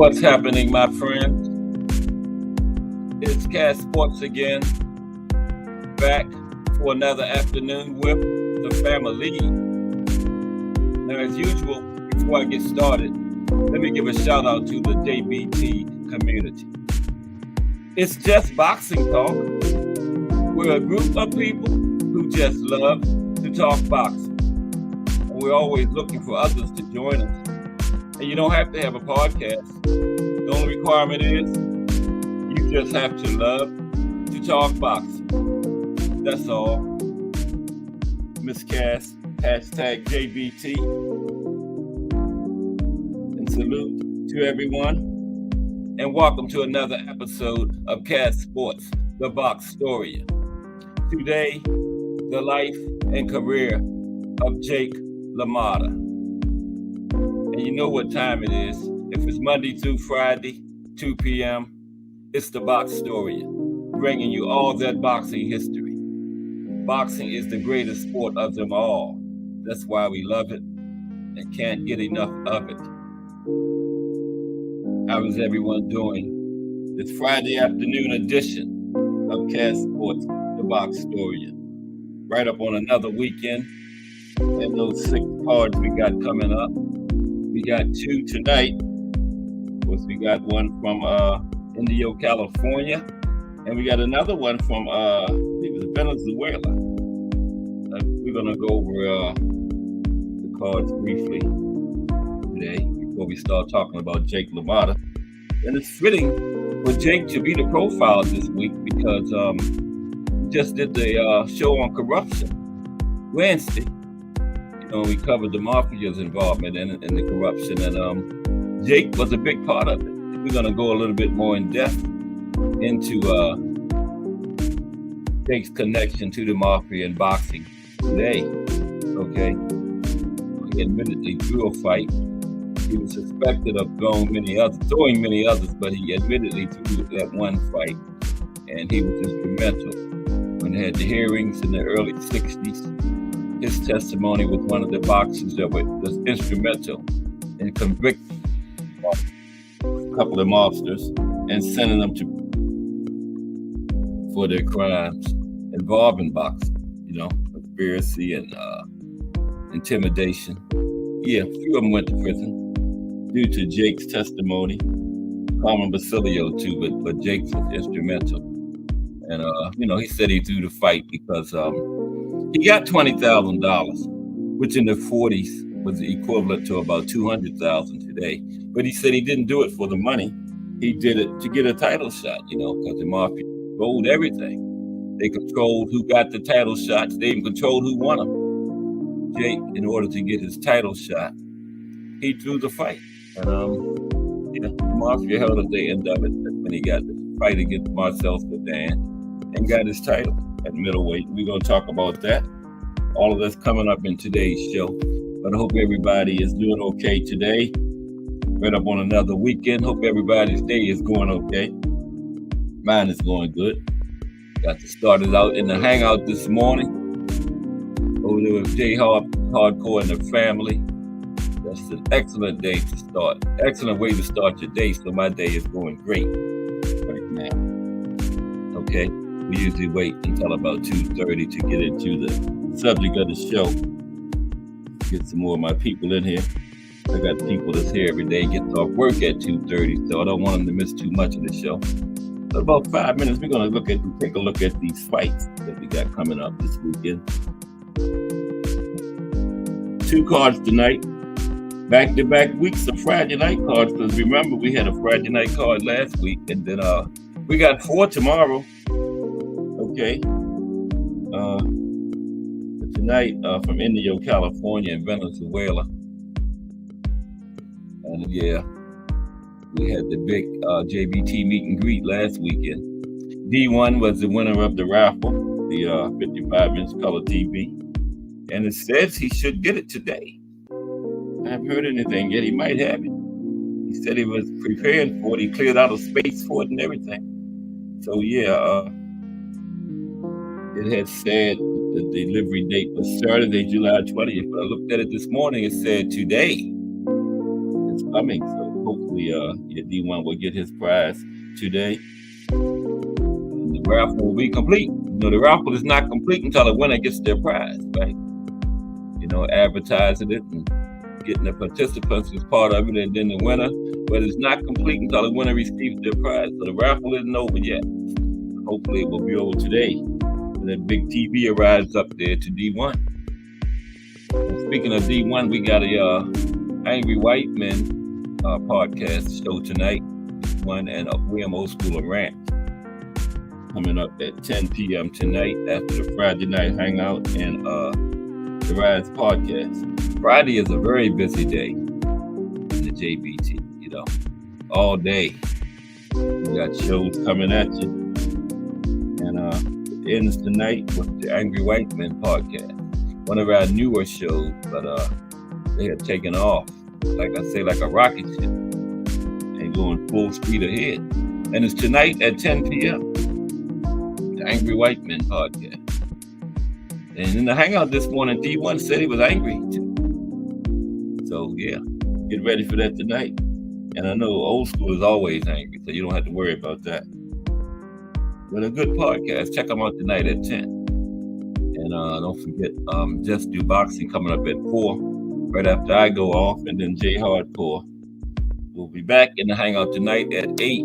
What's happening, my friends? It's Cast Sports again, back for another afternoon with the family. Now, as usual, before I get started, let me give a shout out to the JBT community. It's just boxing talk. We're a group of people who just love to talk boxing. And we're always looking for others to join us. And you don't have to have a podcast. The only requirement is you just have to love to talk boxing. That's all. Miss Cass, hashtag JBT. And salute to everyone. And welcome to another episode of Cass Sports, the Box Story. Today, the life and career of Jake Lamotta. And you know what time it is. If it's Monday through Friday, 2 p.m., it's the Box Story, bringing you all that boxing history. Boxing is the greatest sport of them all. That's why we love it and can't get enough of it. How is everyone doing? This Friday afternoon edition of Cass Sports, the Box Story. Right up on another weekend. And those 6 cards we got coming up. We got 2 tonight. Of course, we got one from Indio, California, and we got another one from I think it was Venezuela. We're gonna go over the cards briefly today before we start talking about Jake Lamotta. And it's fitting for Jake to be the profile this week because we just did the show on corruption Wednesday. We covered the mafia's involvement in the corruption, and Jake was a big part of it. We're going to go a little bit more in depth into Jake's connection to the mafia and boxing today. Okay, he admittedly threw a fight. He was suspected of throwing many others, but he admittedly threw that one fight, and he was instrumental when they had the hearings in the early '60s. His testimony was one of the boxers that was instrumental in convicting a couple of mobsters and sending them for their crimes involving boxing, conspiracy and intimidation. Yeah, a few of them went to prison due to Jake's testimony. Carmen Basilio too, but Jake's was instrumental. And he said he threw the fight because he got $20,000, which in the 40s was equivalent to about $200,000 today. But he said he didn't do it for the money. He did it to get a title shot, because the mafia controlled everything. They controlled who got the title shots. They even controlled who won them. Jake, in order to get his title shot, he threw the fight. And the mafia held at the end of it. That's when he got the fight against Marcel Sedan and got his title at middleweight. We're going to talk about that. All of that's coming up in today's show. But I hope everybody is doing okay today. Right up on another weekend. Hope everybody's day is going okay. Mine is going good. Got to start it out in the hangout this morning. Over there with J Hardcore and the family. That's an excellent day to start. Excellent way to start your day. So my day is going great right now. Okay. We usually wait until about 2:30 to get into the subject of the show. Get some more of my people in here. I got people that's here every day, gets off work at 2:30, so I don't want them to miss too much of the show. So about 5 minutes, we're going to take a look at these fights that we got coming up this weekend. 2 cards tonight. Back-to-back weeks of Friday night cards, because remember, we had a Friday night card last week, and then we got 4 tomorrow. Okay. Tonight from Indio, California and Venezuela. And yeah, we had the big JBT meet and greet last weekend. D1 was the winner of the raffle, the 55-inch color TV. And it says he should get it today. I haven't heard anything yet. He might have it. He said he was preparing for it. He cleared out a space for it and everything. So yeah, it had said the delivery date was Saturday, July 20th. But I looked at it this morning. It said today it's coming. So hopefully hopefully your D1 will get his prize today. And the raffle will be complete. The raffle is not complete until the winner gets their prize, right? Advertising it and getting the participants as part of it, and then the winner. But it's not complete until the winner receives their prize. So the raffle isn't over yet. Hopefully it will be over today when that big TV arrives up there to D1. And speaking of D1, we got a Angry White Men podcast show tonight. One and a William Old School Rant coming up at 10 p.m. tonight after the Friday night hangout and the Rise podcast. Friday is a very busy day in the JBT, all day. We got shows coming at you. And it ends tonight with the Angry White Men podcast. One of our newer shows, but they have taken off, like I say, like a rocket ship and going full speed ahead. And it's tonight at 10 p.m. The Angry White Men podcast. And in the hangout this morning, D1 said he was angry too. So yeah, get ready for that tonight. And I know Old School is always angry, so you don't have to worry about that. But a good podcast. Check them out tonight at 10. And don't forget, Just Do Boxing coming up at 4, right after I go off, and then Jay Hardcore. We'll be back in the hangout tonight at 8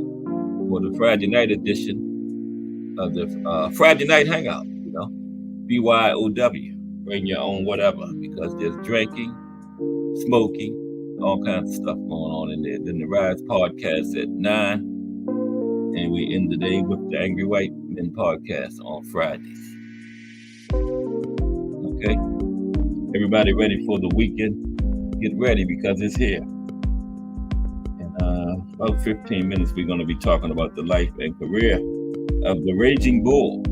for the Friday night edition of the Friday night hangout, BYOW. Bring your own whatever, because there's drinking, smoking, all kinds of stuff going on in there. Then the Rise podcast at 9, and we end the day with the Angry White Men podcast on Fridays. Okay, everybody ready for the weekend? Get ready because it's here. In about 15 minutes, we're going to be talking about the life and career of the Raging Bull,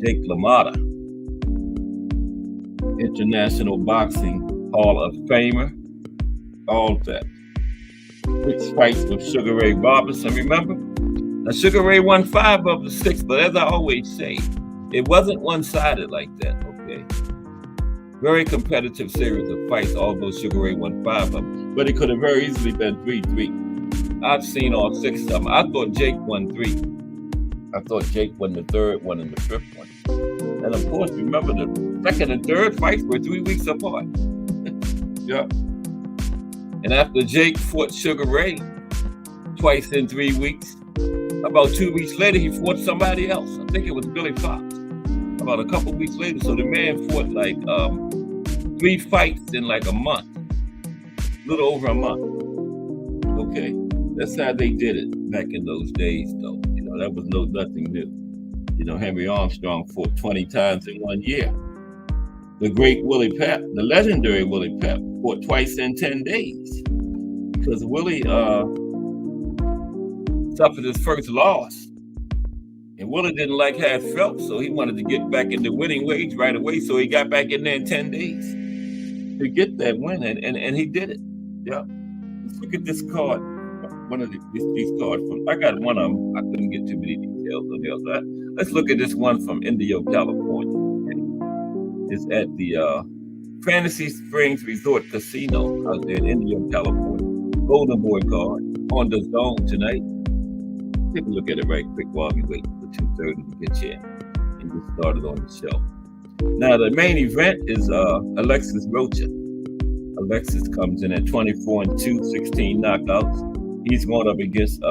Jake Lamotta, International Boxing Hall of Famer, all that. 6 fights with Sugar Ray Robinson, remember? Now, Sugar Ray won 5 of the 6, but as I always say, it wasn't one-sided like that, okay? Very competitive series of fights, although Sugar Ray won 5 of them. But it could have very easily been 3-3. I've seen all 6 of them. I thought Jake won 3. I thought Jake won the 3rd one and the 5th one. And of course, remember the 2nd and 3rd fights were 3 weeks apart. Yeah. And after Jake fought Sugar Ray twice in 3 weeks, about 2 weeks later, he fought somebody else. I think it was Billy Fox. About a couple weeks later. So the man fought like 3 fights in like a month. A little over a month. Okay. That's how they did it back in those days, though. That was nothing new. Henry Armstrong fought 20 times in 1 year. The great Willie Pep, the legendary Willie Pep, fought twice in 10 days. Because Willie suffered his first loss. And Willie didn't like how it felt, so he wanted to get back into winning ways right away. So he got back in there in 10 days to get that win, and he did it. Yeah. Let's look at this card. One of these cards from, I got one of them. I couldn't get too many details on the other side. Let's look at this one from Indio, California. Okay. It's at the Fantasy Springs Resort Casino out there in Indio, California. Golden Boy card on the zone tonight. Take a look at it right quick while we wait for 2:30 to get you in and get started on the show. Now, the main event is Alexis Rocha. Alexis comes in at 24-2, 16 knockouts. He's going up against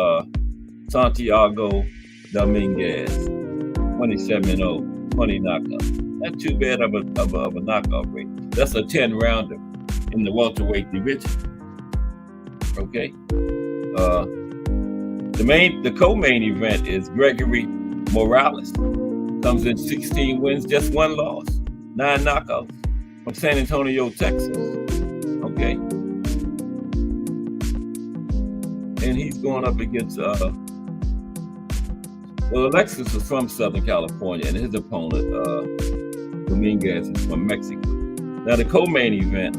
Santiago Dominguez, 27-0, 20 knockouts. Not too bad of a knockout rate. That's a 10-rounder in the welterweight division. Okay. The co-main event is Gregory Morales. Comes in 16 wins, just 1 loss, 9 knockouts from San Antonio, Texas. Okay. And he's going up against Alexis is from Southern California, and his opponent, Dominguez, is from Mexico. Now, the co-main event,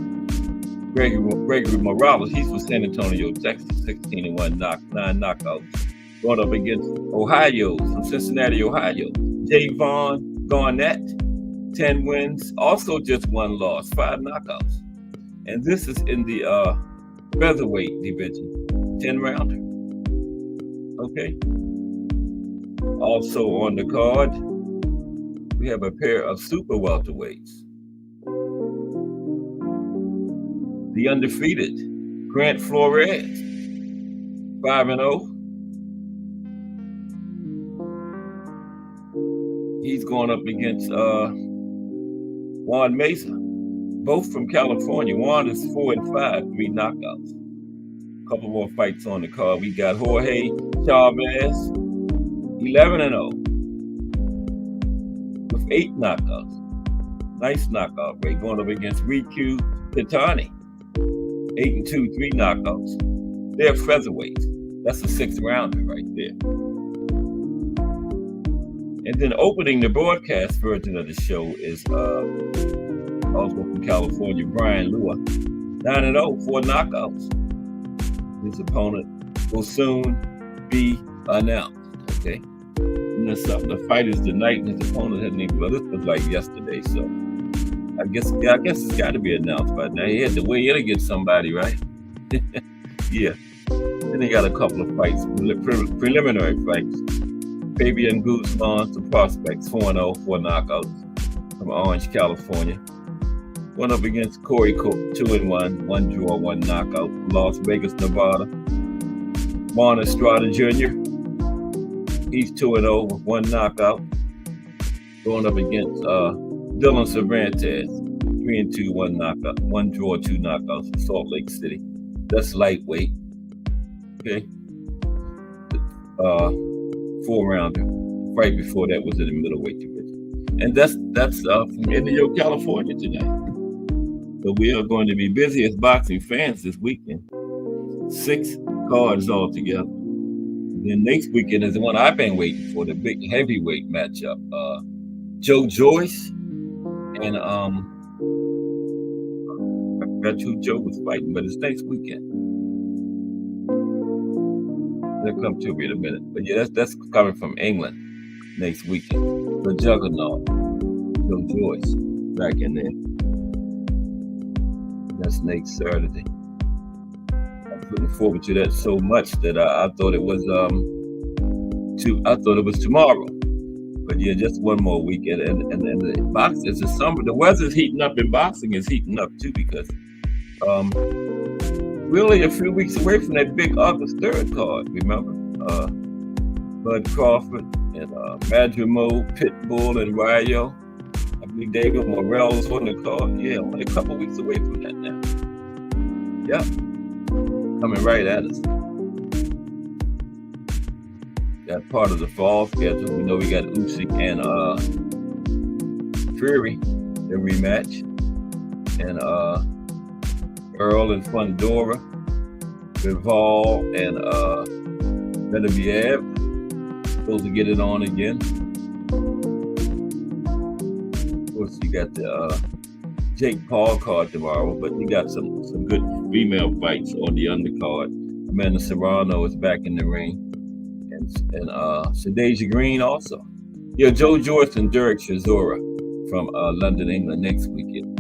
Gregory Morales, he's from San Antonio, Texas, 16-1, 9 knockouts. Going up against Ohio, from Cincinnati, Ohio, Javon Garnett, 10 wins, also just 1 loss, 5 knockouts. And this is in the featherweight division. 10 rounder. Okay. Also on the card, we have a pair of super welterweights. The undefeated Grant Flores, 5-0. He's going up against Juan Mesa, both from California. Juan is 4-5, 3 knockouts. A couple more fights on the card. We got Jorge Chavez, 11-0, with 8 knockouts. Nice knockout rate. Going up against Riku Pitani, 8-2, 3 knockouts. They're featherweights. That's a 6th rounder right there. And then opening the broadcast version of the show is also from California, Brian Lua, 9-0, 4 knockouts. His opponent will soon be announced. Okay, and there's something. The fight is tonight, and his opponent hasn't even. Well, this was like yesterday, so I guess it's got to be announced by now. He had to weigh in against somebody, right? Yeah. Then he got a couple of fights, preliminary fights. Fabian Guzman, some prospects, 4-0, 4 knockouts from Orange, California. Went up against Corey Cook, 2-1, 1 draw, 1 knockout, Las Vegas, Nevada. Juan Estrada Jr., he's 2-0 with 1 knockout. Going up against Dylan Cervantes, 3-2, 1 knockout, 1 draw, 2 knockouts from Salt Lake City. That's lightweight. Okay. 4-rounder. Right before that was in the middleweight division. And that's from Indio, California tonight. So we are going to be busy as boxing fans this weekend. 6 cards altogether. Then next weekend is the one I've been waiting for, the big heavyweight matchup. Joe Joyce and I forgot who Joe was fighting, but it's next weekend. They'll come to me in a minute. But yeah, that's coming from England next weekend. The Juggernaut, Joe Joyce, back in there. That's next Saturday. I'm looking forward to that so much that I thought it was tomorrow. But yeah, just one more weekend, and the boxing is the summer. The weather's heating up, and boxing is heating up too, because we're only a few weeks away from that big August 3rd card. Remember, Bud Crawford and Madrimo, Pitbull, and Rayo. I believe David Morrell's on the card. Yeah, only a couple weeks away from that now. Yeah, coming right at us. Got part of the fall schedule. We know we got Usyk and Fury, the rematch, and Earl and Fundora, Bivol and Beterbiev, supposed to get it on again. Of course, you got the Jake Paul card tomorrow, but you got some good female fights on the undercard. Amanda Serrano is back in the ring. And Shadeja Green also. Yeah, Joe Joyce and Derek Chisora from London, England next weekend.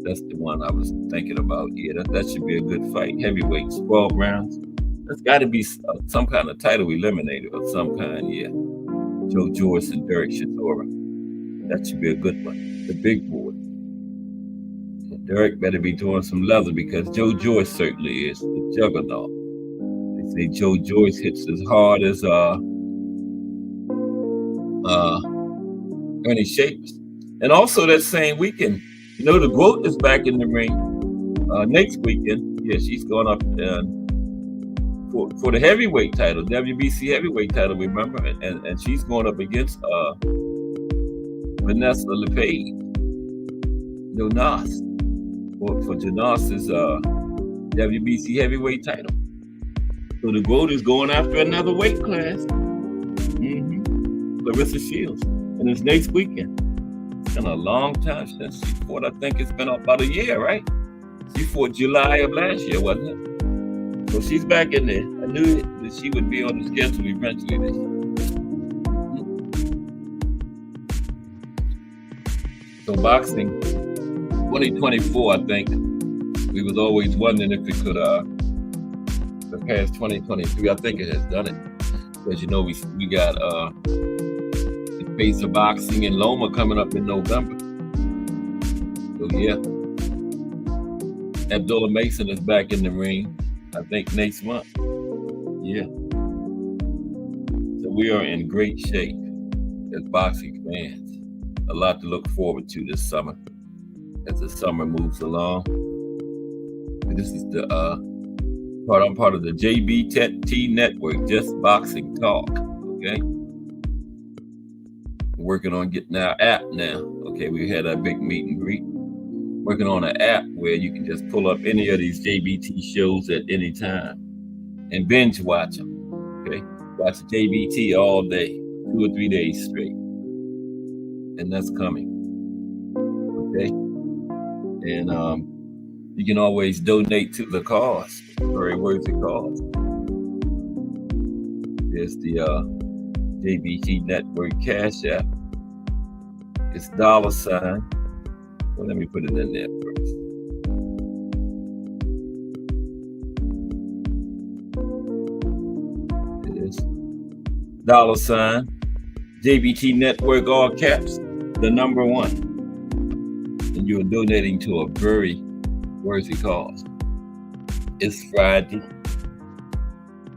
That's the one I was thinking about. Yeah, that should be a good fight. Heavyweights, 12 rounds. That's got to be some kind of title eliminator of some kind, yeah. Joe Joyce and Derek Chisora. That should be a good one. The big boy. And Derek better be doing some leather, because Joe Joyce certainly is the juggernaut. Say Joe Joyce hits as hard as Ernie Shapers. And also that same weekend, you know, the GOAT is back in the ring next weekend. Yeah, she's going up for the heavyweight title, WBC heavyweight title, remember? And she's going up against Vanessa Lepage, Jonas, for Jonas's WBC heavyweight title. So the GOAT is going after another weight class. Clarissa Shields. And it's next weekend. It's been a long time since she fought. I think it's been about a year, right? She fought July of last year, wasn't it? So she's back in there. I knew that she would be on the schedule eventually this year. So boxing, 2024, I think, we was always wondering if it could the past 2023. I think it has done it. Because you know we got the Face of Boxing in Loma coming up in November. So yeah. Abdullah Mason is back in the ring, I think next month. Yeah. So we are in great shape as boxing fans. A lot to look forward to this summer as the summer moves along. And this is the I'm part of the JBT network, Just Boxing Talk. Okay. Working on getting our app now. Okay, we had a big meet and greet. Working on an app where you can just pull up any of these JBT shows at any time and binge watch them. Okay, watch JBT all day, 2 or 3 days straight, and that's coming. Okay, and you can always donate to the cause, very worthy cause. There's the JBT Network Cash App. It's $. Well, let me put it in there first. It is $, JBT Network, all caps, the number 1. And you're donating to a very worthy cause. It's Friday,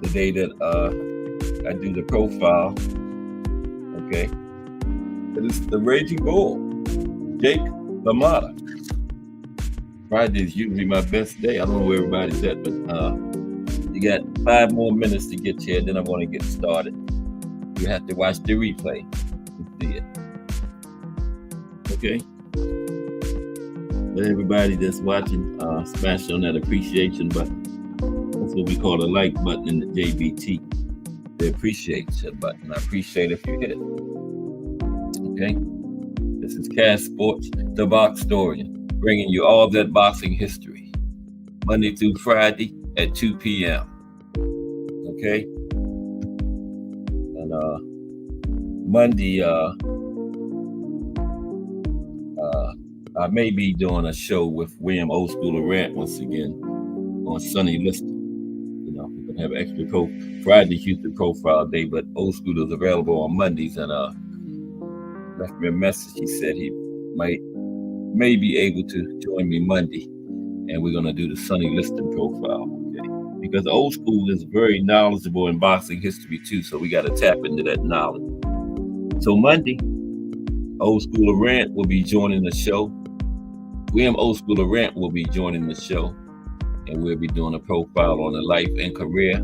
the day that I do the profile. Okay. It is the Raging Bull, Jake Lamotta. Friday is usually my best day. I don't know where everybody's at, but you got 5 more minutes to get here, then I'm going to get started. You have to watch the replay to see it. Okay? But everybody that's watching, smash on that appreciation button. That's what we call the like button in the JBT. The appreciation button. I appreciate if you hit it. Okay? This is Cash Sports, the Boxtorian, bringing you all that boxing history, Monday through Friday at 2 p.m. Okay? And Monday, I may be doing a show with William Old School Rant once again on Sunny Liston. You know, we're going to have an extra Friday Houston profile day, but Old School is available on Mondays, and left me a message. He said he may be able to join me Monday, and we're gonna do the Sunny Liston profile. Okay, because Old School is very knowledgeable in boxing history too, so we got to tap into that knowledge. So Monday, Old School Rant will be joining the show. William Old School Rant will be joining the show, and we'll be doing a profile on the life and career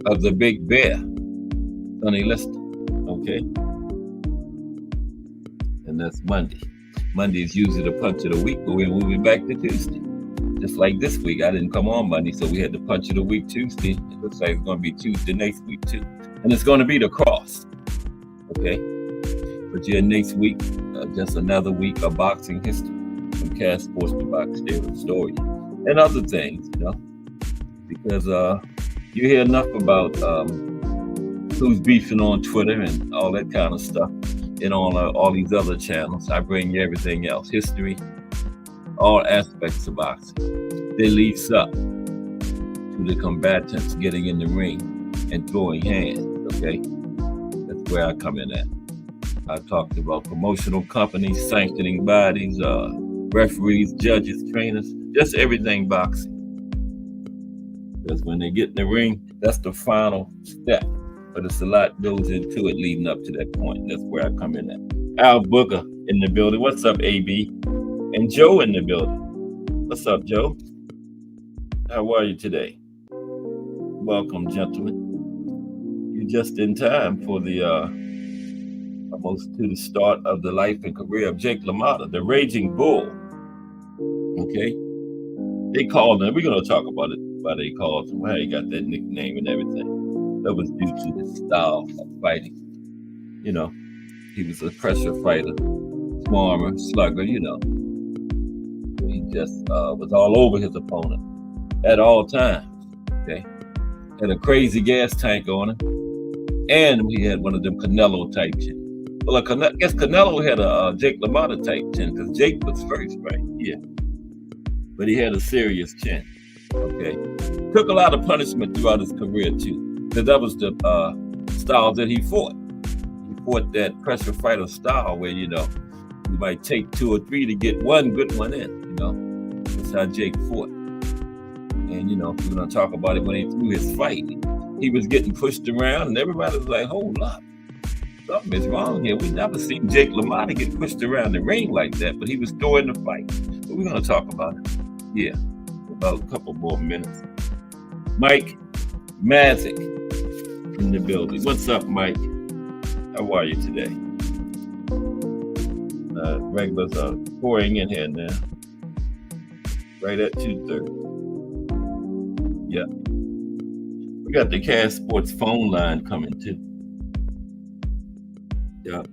of the Big Bear, Sunny Liston. Okay. And that's Monday. Monday is usually the punch of the week, but we're moving back to Tuesday. Just like this week, I didn't come on Monday, so we had the punch of the week Tuesday. It looks like it's going to be Tuesday next week too. And it's going to be the cross. Okay? But yeah, next week, just another week of boxing history from Cash Sports to Boxing Story and other things, you know, because you hear enough about who's beefing on Twitter and all that kind of stuff. And on all these other channels, I bring you everything else, history, all aspects of boxing. That leads up to the combatants getting in the ring and throwing hands, okay? That's where I come in at. I talked about promotional companies, sanctioning bodies, referees, judges, trainers, just everything boxing. Because when they get in the ring, that's the final step. But it's a lot goes into it leading up to that point. That's where I come in at. Al Booker in the building. What's up, AB? And Joe in the building. What's up, Joe? How are you today? Welcome, gentlemen. You're just in time for the almost to the start of the life and career of Jake Lamotta, the Raging Bull. Okay? They called him. We're going to talk about it, why they called him, how he got that nickname and everything. That was due to his style of fighting. You know, he was a pressure fighter, swarmer, slugger, you know. He just was all over his opponent at all times, okay? Had a crazy gas tank on him. And he had one of them Canelo type chin. Well, I guess Canelo had a Jake LaMotta type chin because Jake was first, right? Yeah. But he had a serious chin. Okay, took a lot of punishment throughout his career too, because that was the style that he fought. He fought that pressure fighter style where you might take 2 or 3 to get one good one in. That's how Jake fought. And if we're gonna talk about it when he threw his fight, he was getting pushed around, and everybody was like, "Hold up, something is wrong here." We never seen Jake LaMotta get pushed around the ring like that, but he was throwing the fight. But we're gonna talk about it. Yeah, about a couple more minutes. Mike Mazik in the building. What's up, Mike? How are you today? Regulars are pouring in here now. Right at 2:30. Yeah. We got the Cash Sports phone line coming too. Yeah.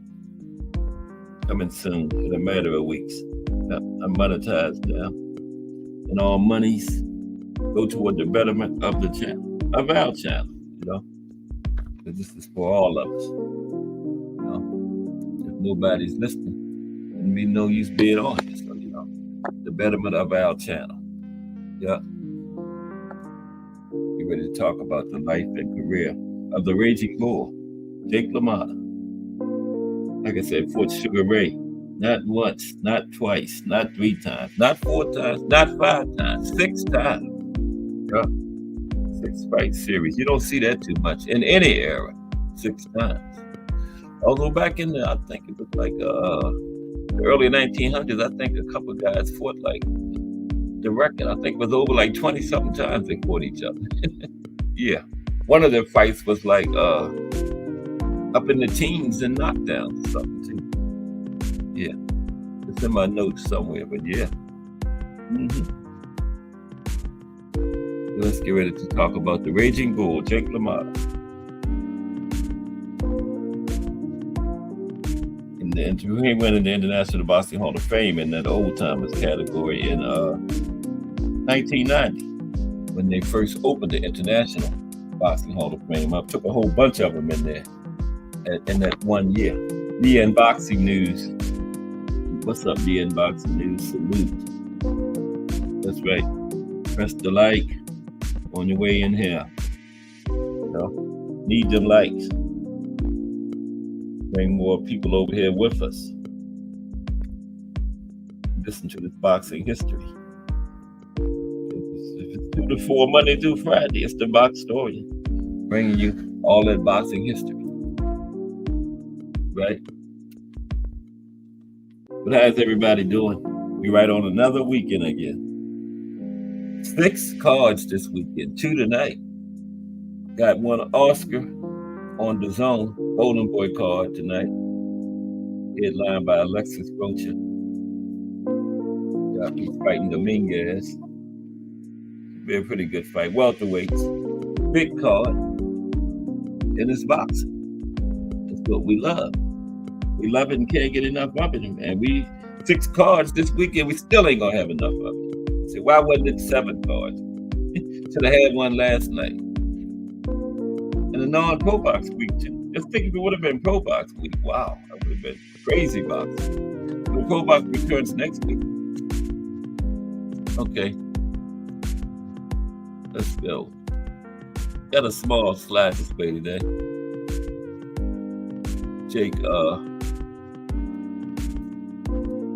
Coming soon in a matter of weeks. Yeah. I'm monetized now. And all monies go toward the betterment of the channel, of our channel, Because this is for all of us. If nobody's listening, then be no use being on here. So, the betterment of our channel. Yeah. Get ready to talk about the life and career of the Raging Bull, Jake LaMotta. Like I said, fought Sugar Ray, not once, not twice, not 3 times, not 4 times, not 5 times, 6 times. Yeah. 6-fight series. You don't see that too much in any era. 6 times. Although back in I think it was like the early 1900s, I think a couple guys fought like the record. I think was over like 20-something times they fought each other. Yeah. One of their fights was like up in the teens and knockdowns or something too. Yeah. It's in my notes somewhere, but yeah. Let's get ready to talk about the Raging Bull, Jake LaMotta. He went in the International Boxing Hall of Fame in that old timers category in 1990 when they first opened the International Boxing Hall of Fame. I took a whole bunch of them in there in that one year. DN Boxing News. What's up, DN Boxing News? Salute. That's right. Press the like on your way in here. Need them likes. Bring more people over here with us. Listen to this boxing history. If it's 2 to 4 Monday through Friday, it's the Box Story, bringing you all that boxing history. Right? But how's everybody doing? We're right on another weekend again. 6 cards this weekend, 2 tonight. Got one Oscar on the Zone, Golden Boy card tonight. Headlined by Alexis Rocha. Yeah, he's fighting Dominguez. Be a pretty good fight. Welterweights. Big card. And it's boxing. That's what we love. We love it and can't get enough of it. And 6 cards this weekend, we still ain't gonna have enough of it. I said, why wasn't it 7 cards? Should have had one last night. And a non-pro box week too. Just think if it would have been pro box week. Wow, that would have been crazy boxing. The pro box returns next week. Okay. Let's go. Got a small slide display today. Jake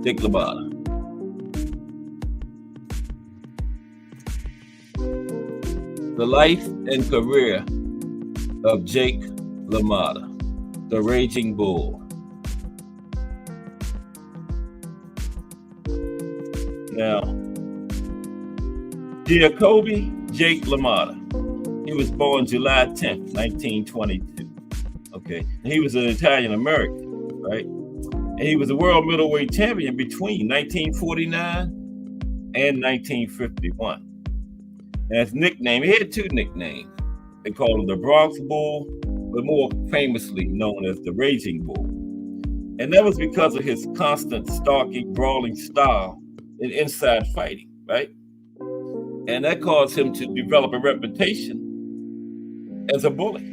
LaMotta. The life and career of Jake LaMotta, the Raging Bull. Now, Jacoby Jake LaMotta. He was born July 10th, 1922. Okay, and he was an Italian American, right? And he was a world middleweight champion between 1949 and 1951. And his nickname, he had 2 nicknames. They called him the Bronx Bull, but more famously known as the Raging Bull. And that was because of his constant stalking, brawling style in inside fighting, right? And that caused him to develop a reputation as a bully,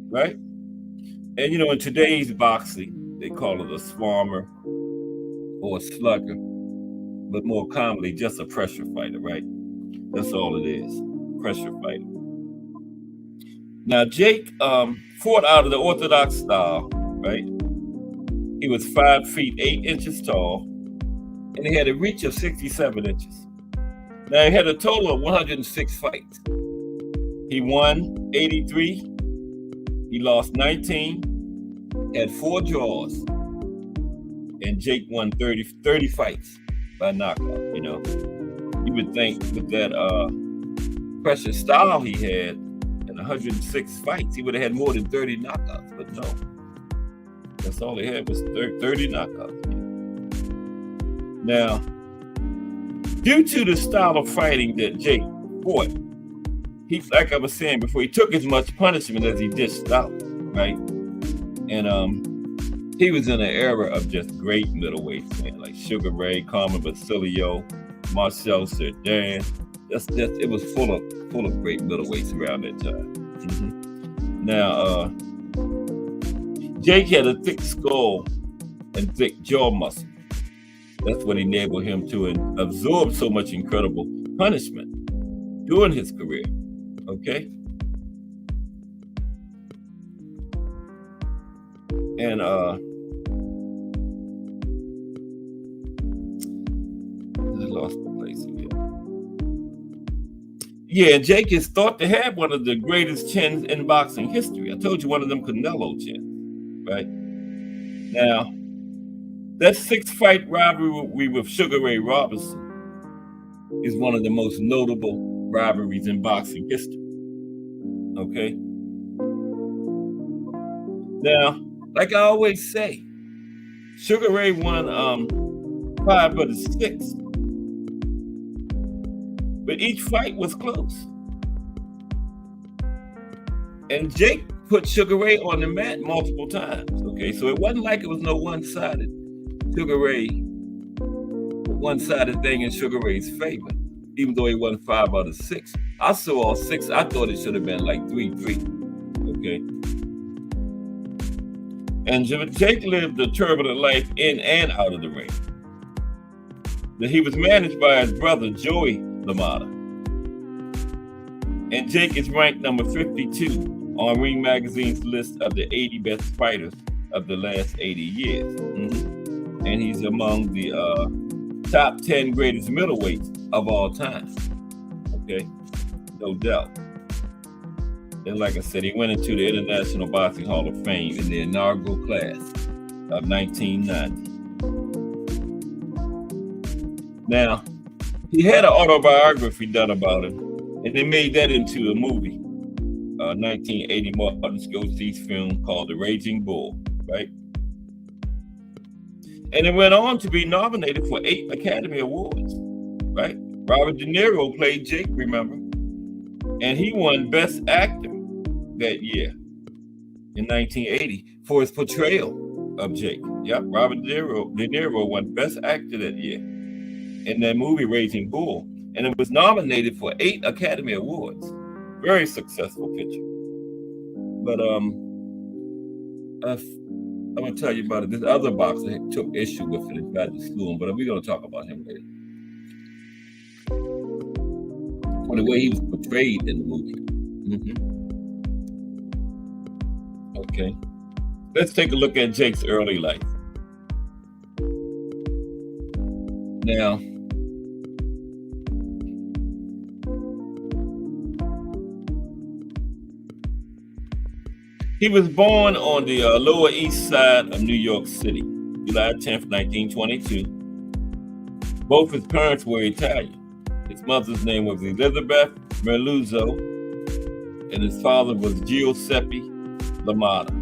right? And in today's boxing, they call it a swarmer or a slugger, but more commonly just a pressure fighter, right? That's all it is. Pressure fighting. Now Jake fought out of the orthodox style, right? He was 5 feet 8 inches tall, and he had a reach of 67 inches. Now he had a total of 106 fights. He won 83. He lost 19. Had 4 draws. And Jake won 30 fights by knockout. You know, you would think with that pressure style he had and 106 fights, he would have had more than 30 knockouts. But no, that's all he had was 30 knockouts. Now, due to the style of fighting that Jake fought, he, like I was saying before, he took as much punishment as he dished out, right? And he was in an era of just great middleweights, man, like Sugar Ray, Carmen Basilio, Marcel Cerdan. It was full of great middleweights around that time. Mm-hmm. Now, Jake had a thick skull and thick jaw muscle. That's what enabled him to absorb so much incredible punishment during his career. Okay? And I lost my place again. Yeah, Jake is thought to have one of the greatest chins in boxing history. I told you one of them Canelo chins, right? Now, that 6-fight rivalry with Sugar Ray Robinson is one of the most notable rivalries in boxing history. Okay? Now, like I always say, Sugar Ray won 5 of the 6. But each fight was close. And Jake put Sugar Ray on the mat multiple times. Okay, so it wasn't like it was no one-sided one-sided thing in Sugar Ray's favor, even though he won 5 out of 6. I saw all 6. I thought it should have been like 3-3. Okay. And Jake lived a turbulent life in and out of the ring. He was managed by his brother, Joey Lamotta. And Jake is ranked number 52 on Ring Magazine's list of the 80 best fighters of the last 80 years. Mm-hmm. And he's among the top 10 greatest middleweights of all time. Okay, no doubt. And like I said, he went into the International Boxing Hall of Fame in the inaugural class of 1990. Now, he had an autobiography done about him, and they made that into a movie. 1980 Martin Scorsese's film called The Raging Bull, right? And it went on to be nominated for 8 Academy Awards, right? Robert De Niro played Jake, remember? And he won Best Actor that year in 1980 for his portrayal of Jake. Yep, Robert De Niro won Best Actor that year in that movie, Raging Bull. And it was nominated for 8 Academy Awards. Very successful picture. But I'm going to tell you about it. This other boxer took issue with it and tried to sue him, but we're going to talk about him later. For the way he was portrayed in the movie. Mm-hmm. Okay. Let's take a look at Jake's early life. Now, he was born on the Lower East Side of New York City, July 10th, 1922. Both his parents were Italian. His mother's name was Elizabeth Merluzzo, and his father was Giuseppe Lamotta.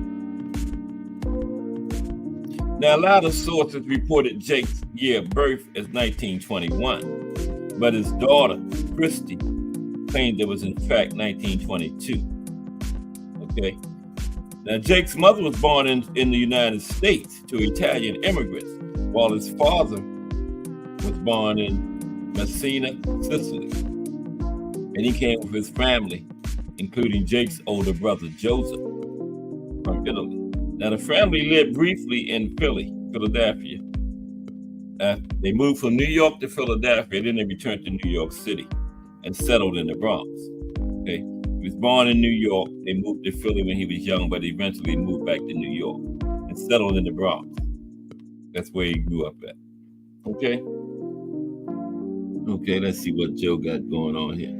Now, a lot of sources reported Jake's year of birth as 1921, but his daughter, Christy, claimed it was in fact 1922. Okay. Now, Jake's mother was born in the United States to Italian immigrants, while his father was born in Messina, Sicily. And he came with his family, including Jake's older brother, Joseph, from Italy. Now, the family lived briefly in Philadelphia. They moved from New York to Philadelphia, then they returned to New York City. and settled in the Bronx. Okay, he was born in New York. They moved to Philly when he was young, but eventually moved back to New York and settled in the Bronx. That's where he grew up at. Okay. Okay, let's see what Joe got going on here.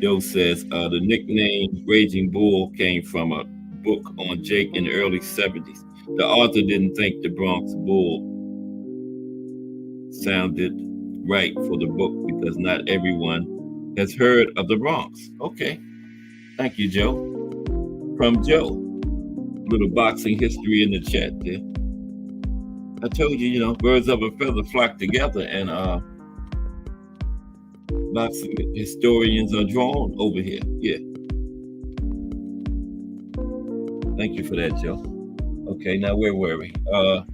Joe says the nickname Raging Bull came from a book on Jake in the early 70s. The author didn't think the Bronx Bull sounded right for the book because not everyone has heard of the Bronx. Okay. Thank you, Joe. From Joe. Little boxing history in the chat there. I told you, birds of a feather flock together, and boxing historians are drawn over here. Yeah. Thank you for that, Joe. Okay, now where were we? Now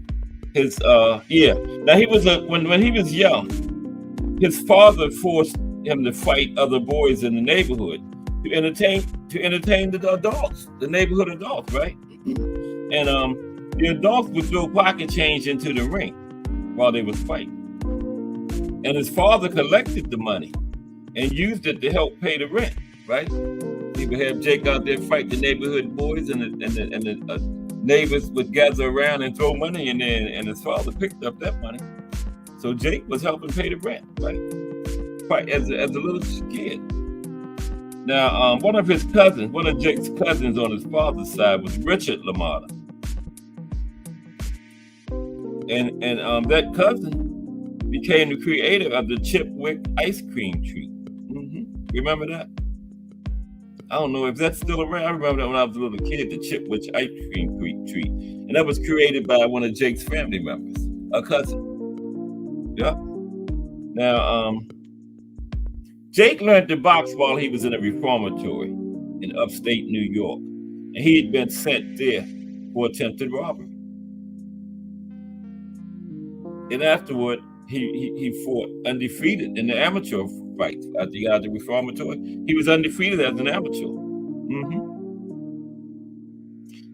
he was when he was young, his father forced him to fight other boys in the neighborhood to entertain the adults, the neighborhood adults, right? And the adults would throw pocket change into the ring while they was fighting. And his father collected the money and used it to help pay the rent, right? He would have Jake out there fight the neighborhood boys, and the neighbors would gather around and throw money in there, and his father picked up that money. So Jake was helping pay the rent, right? Fight as a little kid. Now, one of Jake's cousins on his father's side was Richard Lamotta. And that cousin became the creator of the Chipwick ice cream treat. Remember that? I don't know if that's still around. I remember that when I was a little kid, the Chipwick ice cream treat. And that was created by one of Jake's family members, a cousin. Yeah. Now, Jake learned to box while he was in a reformatory in upstate New York. And he had been sent there for attempted robbery. And afterward, he fought undefeated in the amateur fights. After he got out of the reformatory, he was undefeated as an amateur.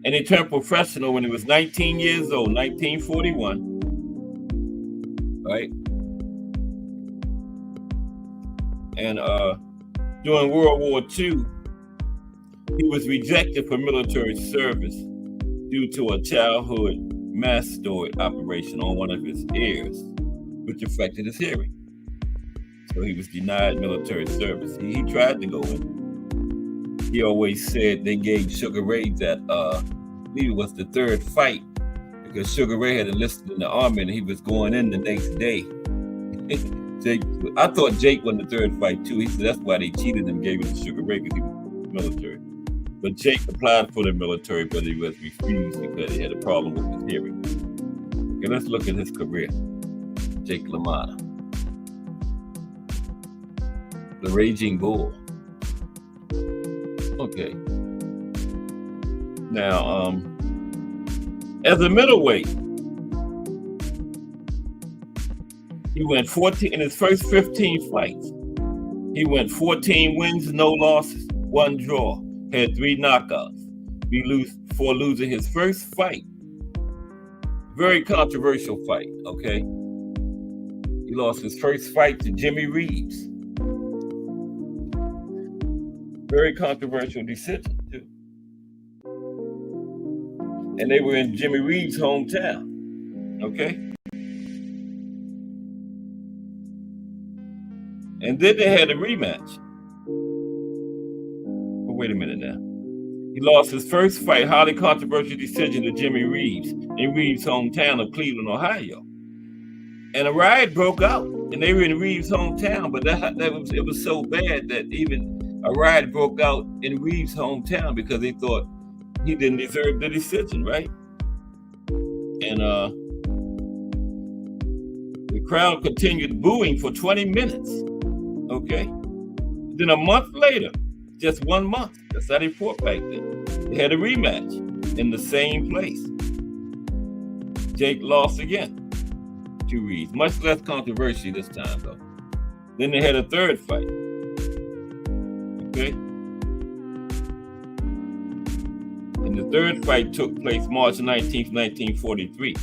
And he turned professional when he was 19 years old, 1941. Right? And during World War II, he was rejected for military service due to a childhood mastoid operation on one of his ears, which affected his hearing. So he was denied military service. He tried to go in. He always said they gave Sugar Ray that, I believe it was the third fight, because Sugar Ray had enlisted in the army and he was going in the next day. I thought Jake won the third fight too. He said that's why they cheated and gave it to Sugar Ray, because he was military. But Jake applied for the military, but he was refused because he had a problem with his hearing. Okay, let's look at his career. Jake Lamotta, the Raging Bull. Okay. Now, as a middleweight, he went 14 in his first 15 fights. He went 14 wins, no losses, 1 draw, had 3 knockouts. Before losing his first fight. Very controversial fight, okay? He lost his first fight to Jimmy Reeves. Very controversial decision, too. And they were in Jimmy Reeves' hometown, okay? And then they had a rematch. But wait a minute now. He lost his first fight, highly controversial decision to Jimmy Reeves in Reeves' hometown of Cleveland, Ohio. And a riot broke out, and they were in Reeves' hometown, but it was so bad that even a riot broke out in Reeves' hometown because they thought he didn't deserve the decision, right? And the crowd continued booing for 20 minutes, okay? Then a month later, just 1 month, that's how they fought back then, they had a rematch in the same place. Jake lost again to Reeves, much less controversy this time though. Then they had a third fight. Okay. And the third fight took place March 19th, 1943.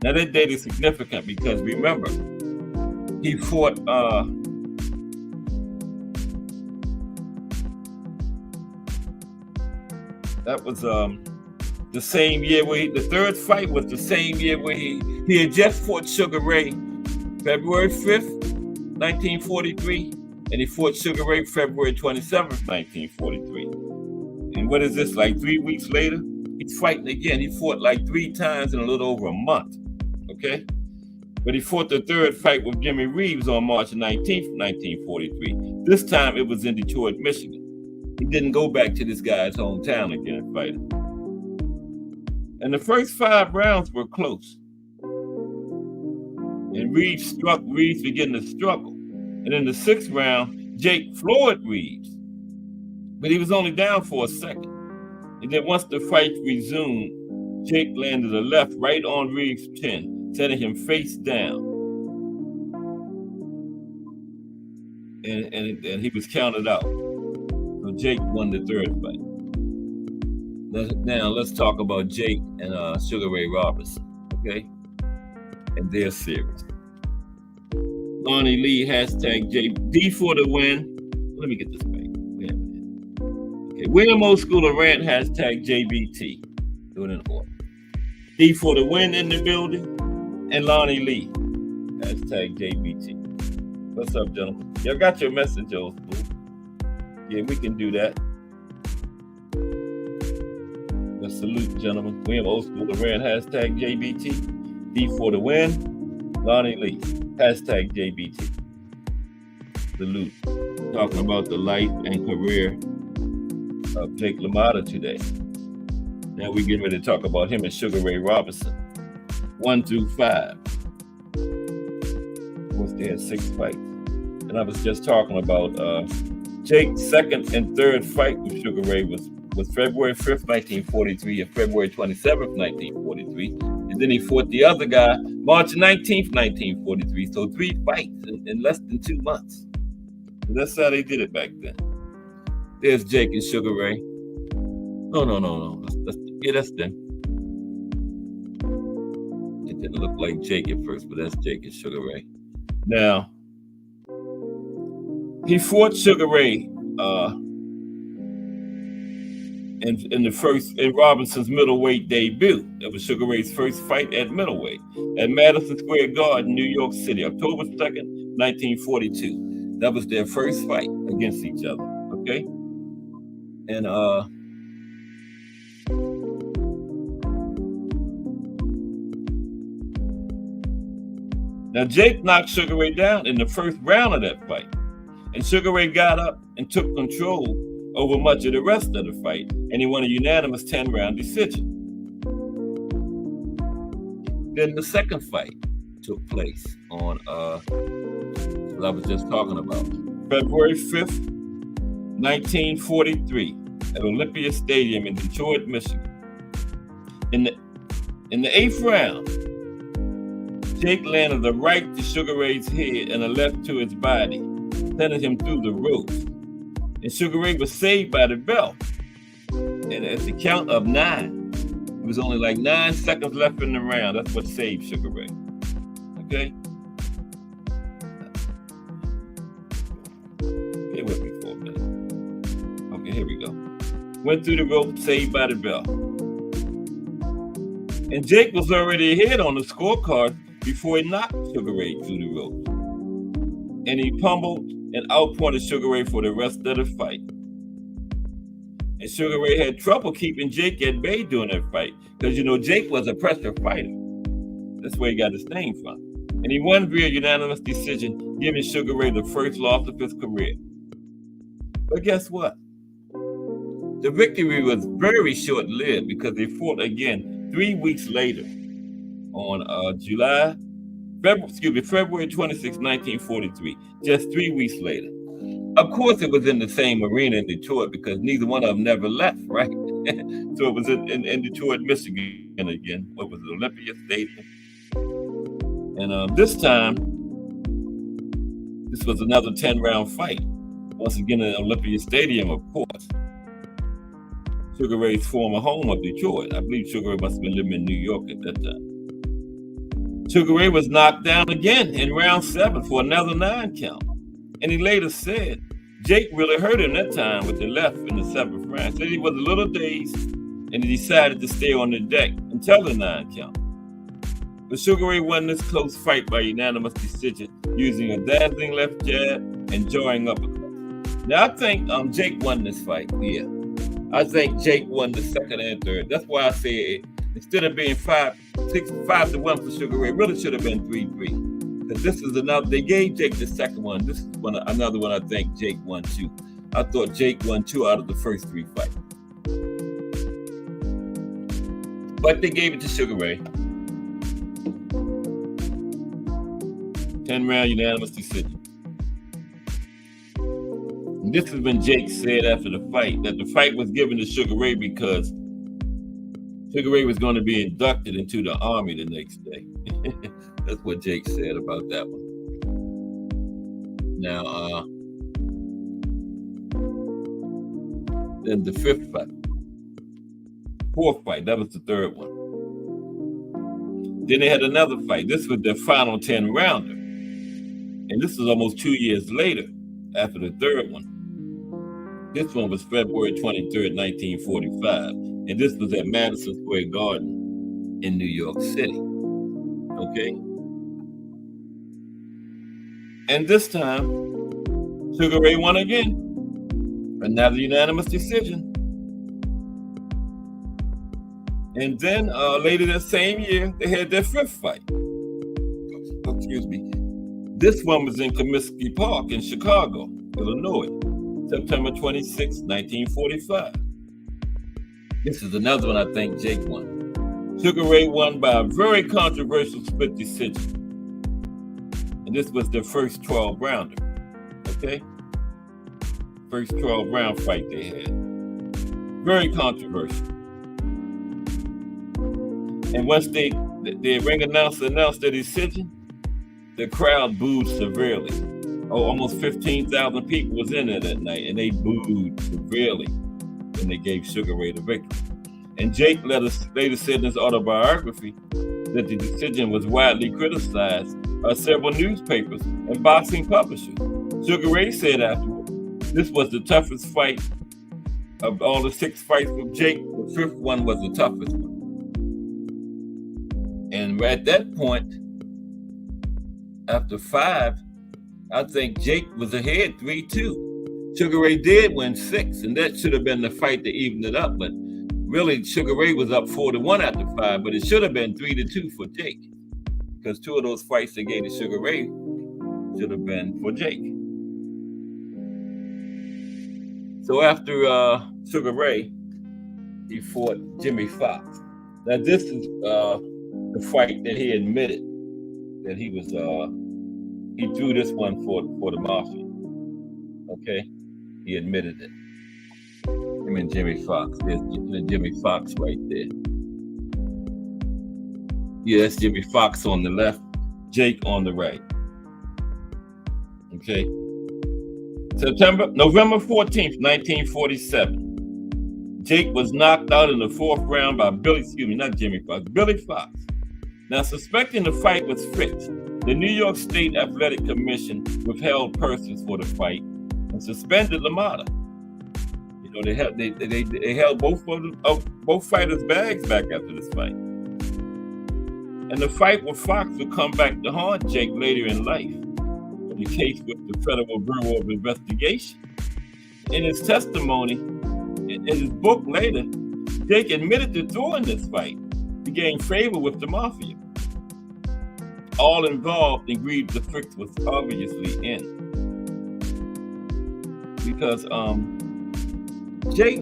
Now that date is significant because remember, he fought That was the same year where the third fight was the same year where he had just fought Sugar Ray February 5th, 1943, and he fought Sugar Ray February 27th, 1943. And what is this, like 3 weeks later? He's fighting again. He fought like 3 times in a little over a month, okay? But he fought the third fight with Jimmy Reeves on March 19th, 1943. This time it was in Detroit, Michigan. He didn't go back to this guy's hometown again fighting. And the first 5 rounds were close. And Reeves began to struggle. And in the 6th round, Jake floored Reeves. But he was only down for a second. And then once the fight resumed, Jake landed a left right on Reeves' chin, sending him face down. And he was counted out. So Jake won the third fight. Now let's talk about Jake and Sugar Ray Robinson, okay? And their series. Lonnie Lee, #D for the win. Let me get this back. Wait a minute. Okay, William O. School of Rant, #JBT. Do it in order. D for the win in the building. And Lonnie Lee, #JBT. What's up, gentlemen? Y'all got your message, old school. Yeah, we can do that. Let's salute, gentlemen. William O. School of Rant, #JBT. D for the win. Lonnie Lee, #JBT. Salute. Talking about the life and career of Jake Lamotta today. Now we get ready to talk about him and Sugar Ray Robinson. 1 through 5. Once they had 6 fights. And I was just talking about Jake's second and third fight with Sugar Ray was February 5th, 1943 and February 27th, 1943. And then he fought the other guy March 19th, 1943. So 3 fights in less than 2 months. So that's how they did it back then. There's Jake and Sugar Ray. No. That's them. It didn't look like Jake at first, but that's Jake and Sugar Ray. Now, he fought Sugar Ray in Robinson's middleweight debut. That was Sugar Ray's first fight at middleweight at Madison Square Garden, New York City, October 2nd, 1942. That was their first fight against each other, okay? And now Jake knocked Sugar Ray down in the first round of that fight. And Sugar Ray got up and took control over much of the rest of the fight, and he won a unanimous 10-round decision. Then the second fight took place on what I was just talking about, February 5th, 1943, at Olympia Stadium in Detroit, Michigan. In the 8th round, Jake landed a right to Sugar Ray's head and a left to his body, sending him through the ropes. And Sugar Ray was saved by the bell. And at the count of 9, it was only like 9 seconds left in the round. That's what saved Sugar Ray. Okay? Bear with me for a minute. Okay, here we go. Went through the rope, saved by the bell. And Jake was already ahead on the scorecard before he knocked Sugar Ray through the rope. And he pummeled and outpointed Sugar Ray for the rest of the fight. And Sugar Ray had trouble keeping Jake at bay during that fight because, Jake was a pressure fighter. That's where he got his name from. And he won via unanimous decision, giving Sugar Ray the first loss of his career. But guess what? The victory was very short-lived because they fought again 3 weeks later on February 26, 1943, just 3 weeks later. Of course, it was in the same arena in Detroit because neither one of them never left, right? So it was in Detroit, Michigan again. What was it, Olympia Stadium? And this time, this was another 10-round fight. Once again in Olympia Stadium, of course. Sugar Ray's former home of Detroit. I believe Sugar Ray must have been living in New York at that time. Sugar Ray was knocked down again in round 7 for another 9 count. And he later said Jake really hurt him that time with the left in the 7th round. Said he was a little dazed and he decided to stay on the deck until the 9 count. But Sugar Ray won this close fight by unanimous decision using a dazzling left jab and jarring uppercut. Now I think Jake won this fight. Yeah, I think Jake won the second and third. That's why I say instead of being 5-1 for Sugar Ray, it really should have been 3-3. Because this is another. They gave Jake the second one. This is another one I think Jake won too. I thought Jake won 2 out of the first 3 fights, but they gave it to Sugar Ray. 10-round unanimous decision. And this is when Jake said after the fight that the fight was given to Sugar Ray because Sugar Ray was going to be inducted into the Army the next day. That's what Jake said about that one. Now, then the fourth fight, that was the third one. Then they had another fight. This was their final 10-rounder. And this was almost 2 years later after the third one. This one was February 23rd, 1945. And this was at Madison Square Garden in New York City. Okay? And this time, Sugar Ray won again. Another unanimous decision. And then later that same year, they had their 5th fight. Excuse me. This one was in Comiskey Park in Chicago, Illinois, September 26, 1945. This is another one I think Jake won. Sugar Ray won by a very controversial split decision. And this was their first 12-rounder. Okay? First 12-round fight they had. Very controversial. And once the ring announcer announced their decision, the crowd booed severely. Almost 15,000 people was in there that night, and they booed severely when they gave Sugar Ray the victory. And Jake later said in his autobiography that the decision was widely criticized by several newspapers and boxing publishers. Sugar Ray said afterward, this was the toughest fight of all the 6 fights with Jake. The 5th one was the toughest one. And at that point, after 5, I think Jake was ahead 3-2. Sugar Ray did win 6, and that should have been the fight to even it up. But really, Sugar Ray was up 4-1 after 5, but it should have been 3-2 for Jake. Because 2 of those fights they gave to Sugar Ray should have been for Jake. So after Sugar Ray, he fought Jimmy Fox. Now this is the fight that he admitted that he was he threw this one for the Mafia. Okay, he admitted it. Him and Jimmy Fox. There's Jimmy Fox right there. Yeah, that's Jimmy Fox on the left, Jake on the right. Okay. November 14th, 1947. Jake was knocked out in the 4th round by Billy Fox. Now, suspecting the fight was fixed, the New York State Athletic Commission withheld purses for the fight and suspended Lamotta. You know, they held both fighters' bags back after this fight. And the fight with Fox would come back to haunt Jake later in life. The case with the Federal Bureau of Investigation. In his testimony, in his book later, Jake admitted to throwing this fight to gain favor with the Mafia. All involved agreed the fix was obviously in. Because Jake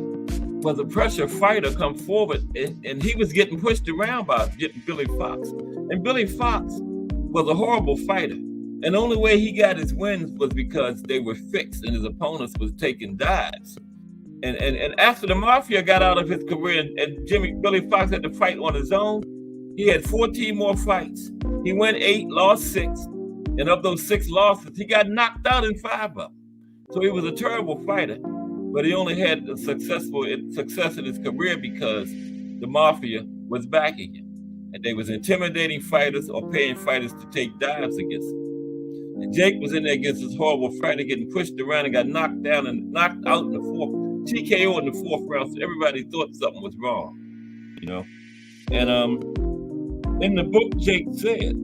was a pressure fighter come forward, and he was getting pushed around by Billy Fox. And Billy Fox was a horrible fighter. And the only way he got his wins was because they were fixed and his opponents was taking dives. And after the Mafia got out of his career and Billy Fox had to fight on his own, he had 14 more fights. He won 8, lost 6. And of those 6 losses, he got knocked out in 5 of them. So he was a terrible fighter, but he only had a success in his career because the Mafia was backing him. And they was intimidating fighters or paying fighters to take dives against him. And Jake was in there against this horrible fighter, getting pushed around and got knocked down and knocked out in the 4th. TKO in the 4th round, so everybody thought something was wrong, you know. And in the book, Jake said,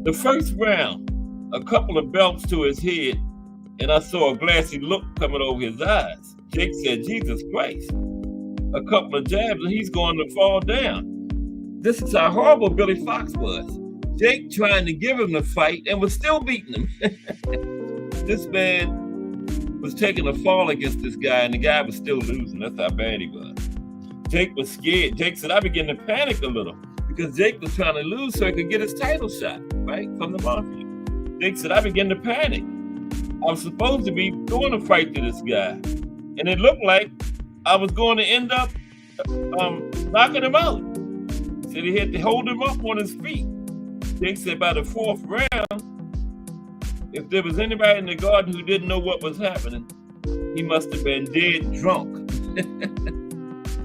the first round, a couple of belts to his head, and I saw a glassy look coming over his eyes. Jake said, Jesus Christ. A couple of jabs, and he's going to fall down. This is how horrible Billy Fox was. Jake trying to give him the fight and was still beating him. This man was taking a fall against this guy, and the guy was still losing. That's how bad he was. Jake was scared. Jake said, I began to panic a little because Jake was trying to lose so he could get his title shot, right, from the Mafia. Jake said, I began to panic. I was supposed to be doing a fight to this guy, and it looked like I was going to end up knocking him out. He said he had to hold him up on his feet. Jake said by the 4th round, if there was anybody in the garden who didn't know what was happening, he must have been dead drunk.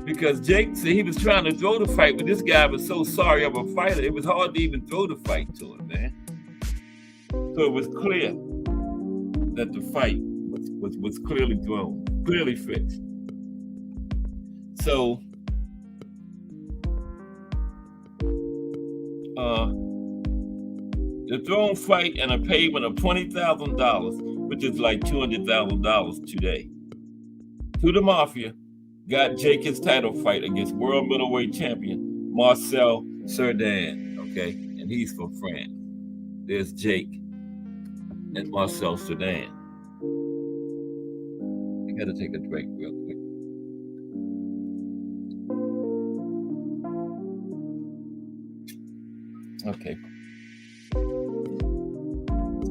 Because Jake said he was trying to throw the fight, but this guy was so sorry of a fighter, it was hard to even throw the fight to him, man. So it was clear that the fight was clearly thrown, clearly fixed. So the thrown fight and a payment of $20,000, which is like $200,000 today, to the Mafia, got Jake his title fight against world middleweight champion Marcel Cerdan, okay? And he's from France. There's Jake and Marcel Cerdan. I gotta take a break real quick. Okay.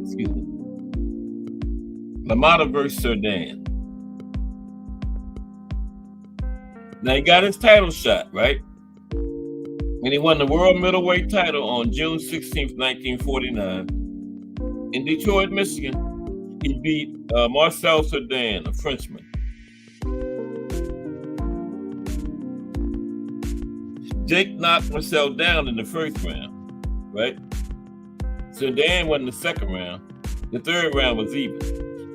Excuse me. Lamotta versus Cerdan. Now he got his title shot, right? And he won the world middleweight title on June 16th, 1949. In Detroit, Michigan, he beat Marcel Cerdan, a Frenchman. Jake knocked Marcel down in the 1st round, right? Cerdan won the 2nd round. The 3rd round was even.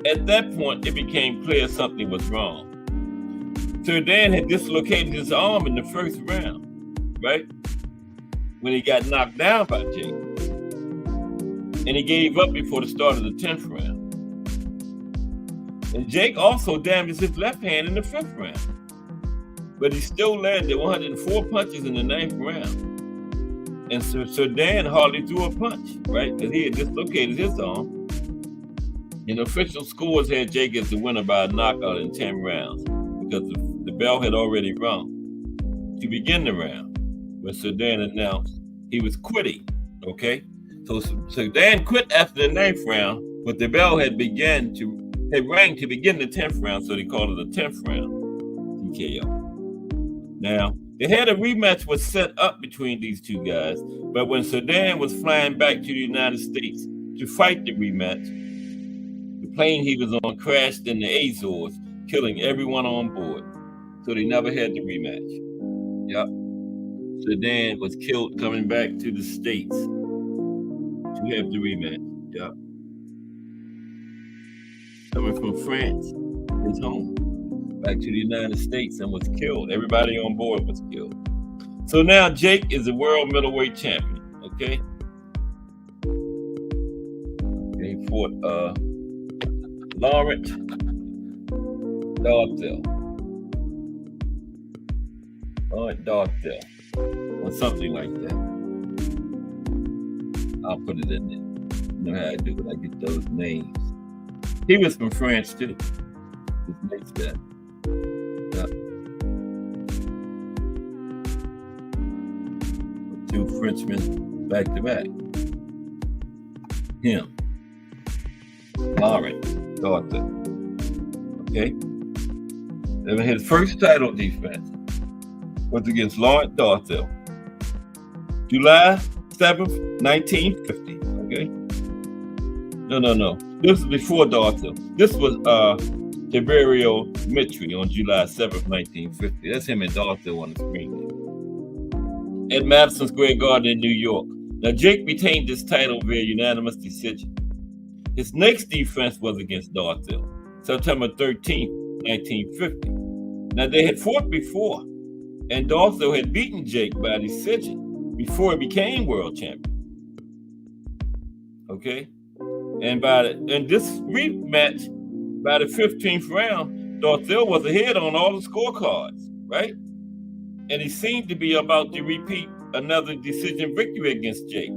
At that point, it became clear something was wrong. Cerdan had dislocated his arm in the 1st round, right? When he got knocked down by Jake. And he gave up before the start of the 10th round. And Jake also damaged his left hand in the 5th round. But he still landed 104 punches in the 9th round. And Cerdan hardly threw a punch, right? Because he had dislocated his arm. And official scores had Jake as the winner by a knockout in 10 rounds. Because the bell had already rung to begin the round when Cerdan announced he was quitting, okay? So Cerdan quit after the 9th round, but the bell had rang to begin the 10th round, so they called it the 10th round TKO. Now, they had a rematch was set up between these two guys, but when Cerdan was flying back to the United States to fight the rematch, the plane he was on crashed in the Azores, killing everyone on board. So they never had the rematch. Yep. Cerdan was killed coming back to the States to have the rematch. Yep. Coming from France, his home, back to the United States and was killed. Everybody on board was killed. So now Jake is a world middleweight champion, okay? He fought Laurent Dartel, or something like that. I'll put it in there. You know how I do it. I get those names. He was from France too. His next guy. Yeah. 2 Frenchmen back to back. Him. Laurent Dartel. Okay. And his first title defense was against Laurent Dartel, July 7th, 1950. Okay. No. This was before Dartel. This was Tiberio Mitri on July 7th, 1950. That's him and Dartel on the screen there. At Madison Square Garden in New York. Now, Jake retained this title via unanimous decision. His next defense was against Dartel, September 13th, 1950. Now, they had fought before, and Darcel had beaten Jake by decision before he became world champion. Okay? And in this rematch, by the 15th round, Darcel was ahead on all the scorecards, right? And he seemed to be about to repeat another decision victory against Jake.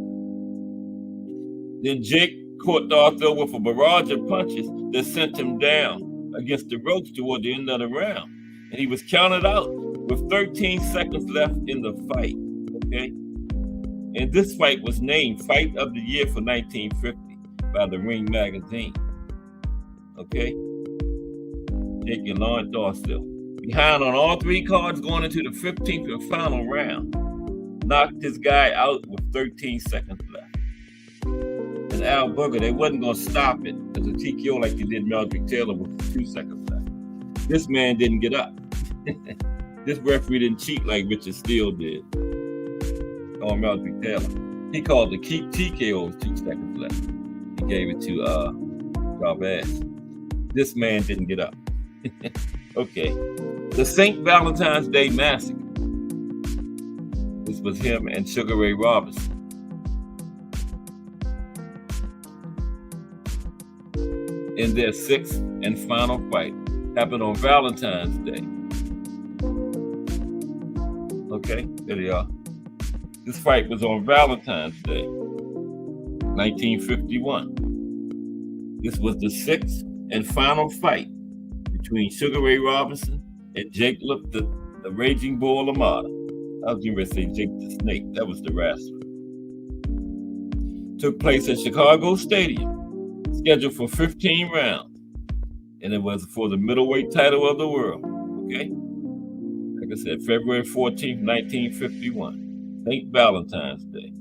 Then Jake caught Darcel with a barrage of punches that sent him down against the ropes toward the end of the round. And he was counted out with 13 seconds left in the fight, okay? And this fight was named Fight of the Year for 1950 by the Ring magazine, okay? Jake and Lawrence Darcel. Behind on all three cards going into the 15th and final round. Knocked this guy out with 13 seconds left. And Al Booger, they wasn't going to stop it as a TKO like they did Meldrick Taylor with 2 seconds left. This man didn't get up. This referee didn't cheat like Richard Steele did on Meldrick Taylor. He called the keep TKO with 2 seconds left. He gave it to Galvez. This man didn't get up. Okay. The St. Valentine's Day Massacre. This was him and Sugar Ray Robinson. In their 6th and final fight. Happened on Valentine's Day. Okay, there they are. This fight was on Valentine's Day, 1951. This was the 6th and final fight between Sugar Ray Robinson and Jake the Raging Bull Lamotta. I was going to say Jake the Snake. That was the wrestler. Took place at Chicago Stadium, scheduled for 15 rounds. And it was for the middleweight title of the world, okay? Like I said, February 14th, 1951, St. Valentine's Day.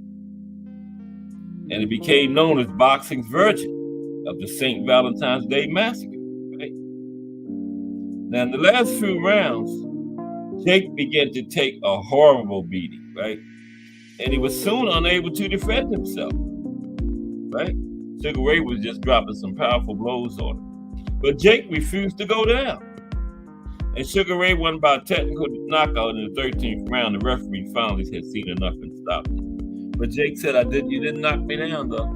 And it became known as boxing's version of the St. Valentine's Day Massacre, right? Now, in the last few rounds, Jake began to take a horrible beating, right? And he was soon unable to defend himself, right? Sugar Ray was just dropping some powerful blows on him. But Jake refused to go down. And Sugar Ray won by technical knockout in the 13th round. The referee finally had seen enough and stopped it. But Jake said, you didn't knock me down, though.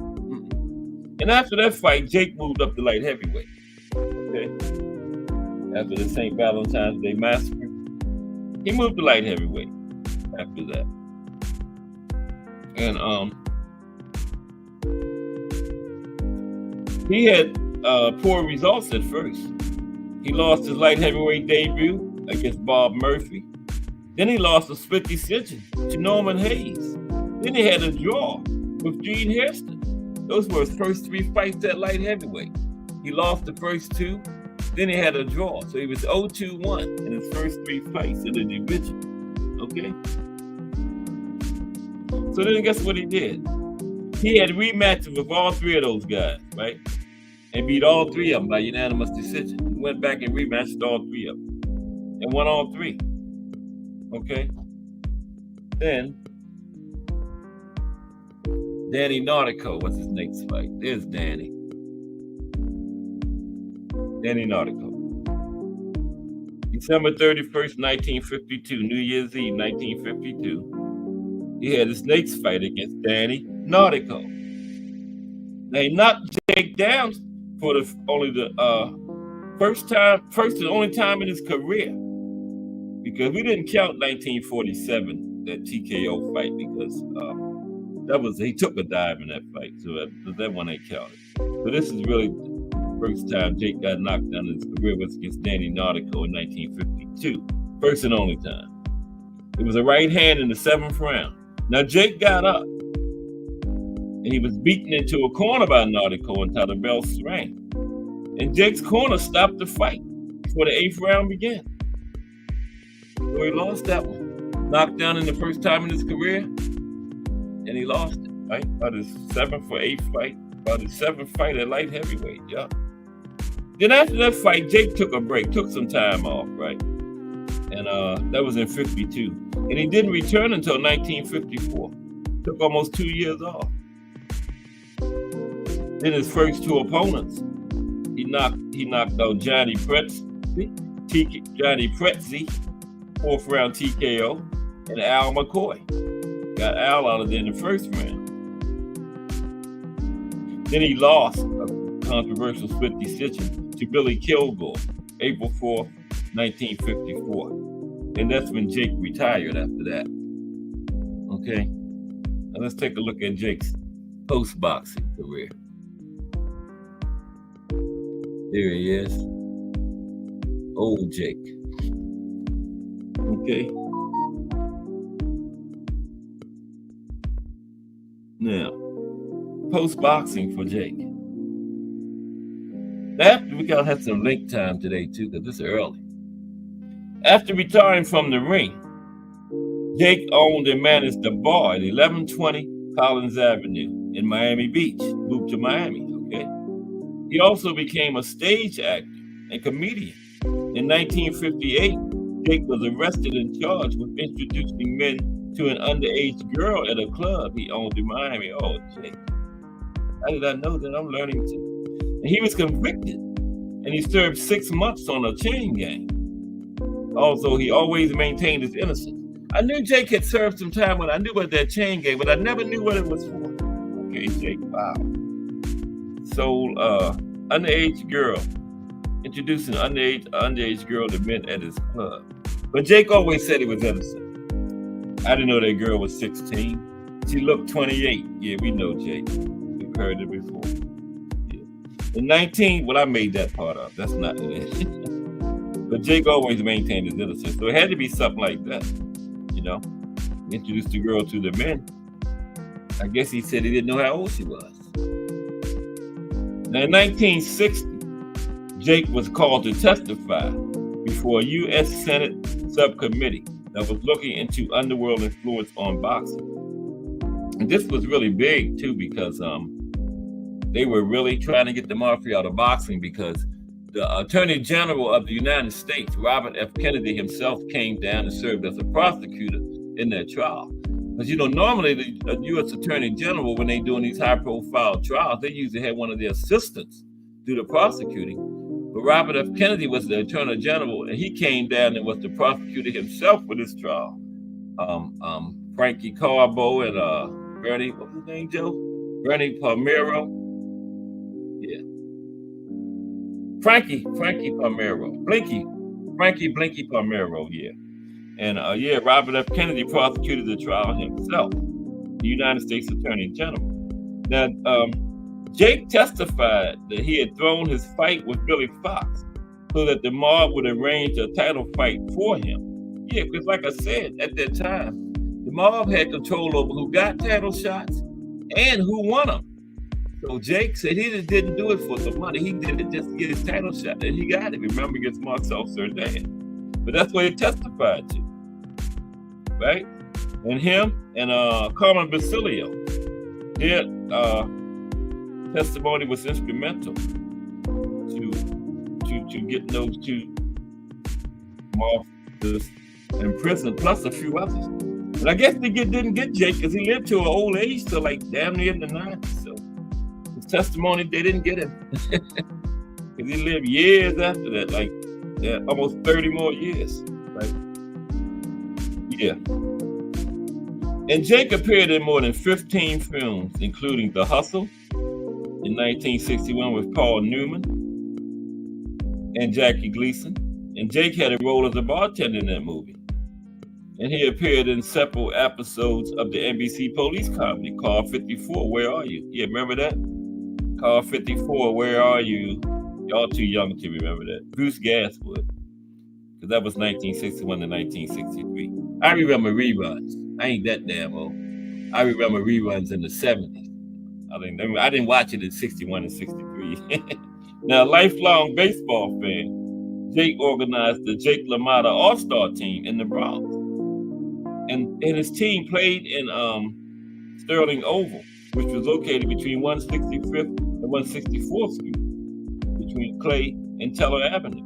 And after that fight, Jake moved up to light heavyweight. Okay? After the St. Valentine's Day Massacre, he moved to light heavyweight after that. And he had poor results at first. He lost his light heavyweight debut against Bob Murphy. Then he lost a split decision to Norman Hayes. Then he had a draw with Gene Hairston. Those were his first 3 fights at light heavyweight. He lost the first 2. Then he had a draw. So he was 0-2-1 in his first 3 fights in the division. Okay? So then guess what he did? He had rematches with all 3 of those guys, right? And beat all 3 of them by unanimous decision. He went back and rematched all 3 of them. And won all 3. Okay? Then, Danny Nautico was his next fight. There's Danny. Danny Nautico. December 31st, 1952, New Year's Eve, 1952. He had his next fight against Danny Nautico. Now, he knocked Jake down for the first and only time in his career, because we didn't count 1947, that TKO fight, because he took a dive in that fight, so that one ain't counted. So this is really the first time Jake got knocked down in his career was against Danny Nautico in 1952, first and only time. It was a right hand in the 7th round. Now Jake got up, and he was beaten into a corner by Nautico until the bell rang. And Jake's corner stopped the fight before the 8th round began. So he lost that one. Knocked down in the first time in his career, and he lost it, right? About his 7th or 8th fight, about his 7th fight at light heavyweight, yeah. Then after that fight, Jake took a break, took some time off, right? And that was in 52. And he didn't return until 1954. Took almost 2 years off. Then his first 2 opponents, he knocked out Johnny Pretz Gillespie, Johnny Pretzi, 4th round TKO, and Al McCoy. Got Al out of there in the 1st round. Then he lost a controversial split decision to Billy Kilgore, April 4th, 1954. And that's when Jake retired after that. Okay, now let's take a look at Jake's post-boxing career. There he is. Old Jake. Okay. Now, post-boxing for Jake. We gotta have some link time today too, because this is early. After retiring from the ring, Jake owned and managed the bar at 1120 Collins Avenue in Miami Beach. Moved to Miami, okay? He also became a stage actor and comedian. In 1958, Jake was arrested and charged with introducing men to an underage girl at a club he owned in Miami. Oh, Jake. How did I know that? I'm learning too. And he was convicted, and he served 6 months on a chain gang. Also, he always maintained his innocence. I knew Jake had served some time when I knew about that chain gang, but I never knew what it was for. Okay, Jake, wow. Sold underage girl, introducing an underage girl to men at his club. But Jake always said he was innocent. I didn't know that girl was 16. She looked 28. Yeah, we know Jake. We've heard it before. Yeah. I made that part up. That's not it. But Jake always maintained his innocence. So it had to be something like that. You know, introduced the girl to the men. I guess he said he didn't know how old she was. Now, in 1960, Jake was called to testify before a U.S. Senate subcommittee that was looking into underworld influence on boxing. And this was really big, too, because they were really trying to get the mafia out of boxing, because the Attorney General of the United States, Robert F. Kennedy himself, came down and served as a prosecutor in that trial. Because, normally the U.S. Attorney General, when they're doing these high-profile trials, they usually have one of their assistants do the prosecuting. But Robert F. Kennedy was the Attorney General, and he came down and was the prosecutor himself for this trial. Frankie Carbo and Bernie, what was his name, Joe? Bernie Palmero. Yeah. Frankie Palmero. Frankie Blinky Palmero, yeah. And Robert F. Kennedy prosecuted the trial himself, the United States Attorney General. Now, Jake testified that he had thrown his fight with Billy Fox so that the mob would arrange a title fight for him. Yeah, because like I said, at that time, the mob had control over who got title shots and who won them. So Jake said he just didn't do it for the money. He did it just to get his title shot, and he got it. Remember, against Marcel Cerdan. But that's what he testified to, right? And him and Carmen Basilio, their testimony was instrumental to getting those two mobsters in prison, plus a few others. And I guess they didn't get Jake because he lived to an old age, till like damn near in the 90s. So his testimony, they didn't get him. Because he lived years after that, like almost 30 more years. Right? Yeah. And Jake appeared in more than 15 films, including The Hustle in 1961 with Paul Newman and Jackie Gleason. And Jake had a role as a bartender in that movie. And he appeared in several episodes of the NBC police comedy called 54, Where Are You? Yeah, remember that? Called 54, Where Are You? Y'all too young to remember that. Bruce Gaswood. Because that was 1961 to 1963. I remember reruns. I ain't that damn old. I remember reruns in the 70s. I didn't watch it in 61 and 63. Now, lifelong baseball fan, Jake organized the Jake LaMotta All-Star team in the Bronx. And his team played in Sterling Oval, which was located between 165th and 164th Street, between Clay and Teller Avenue.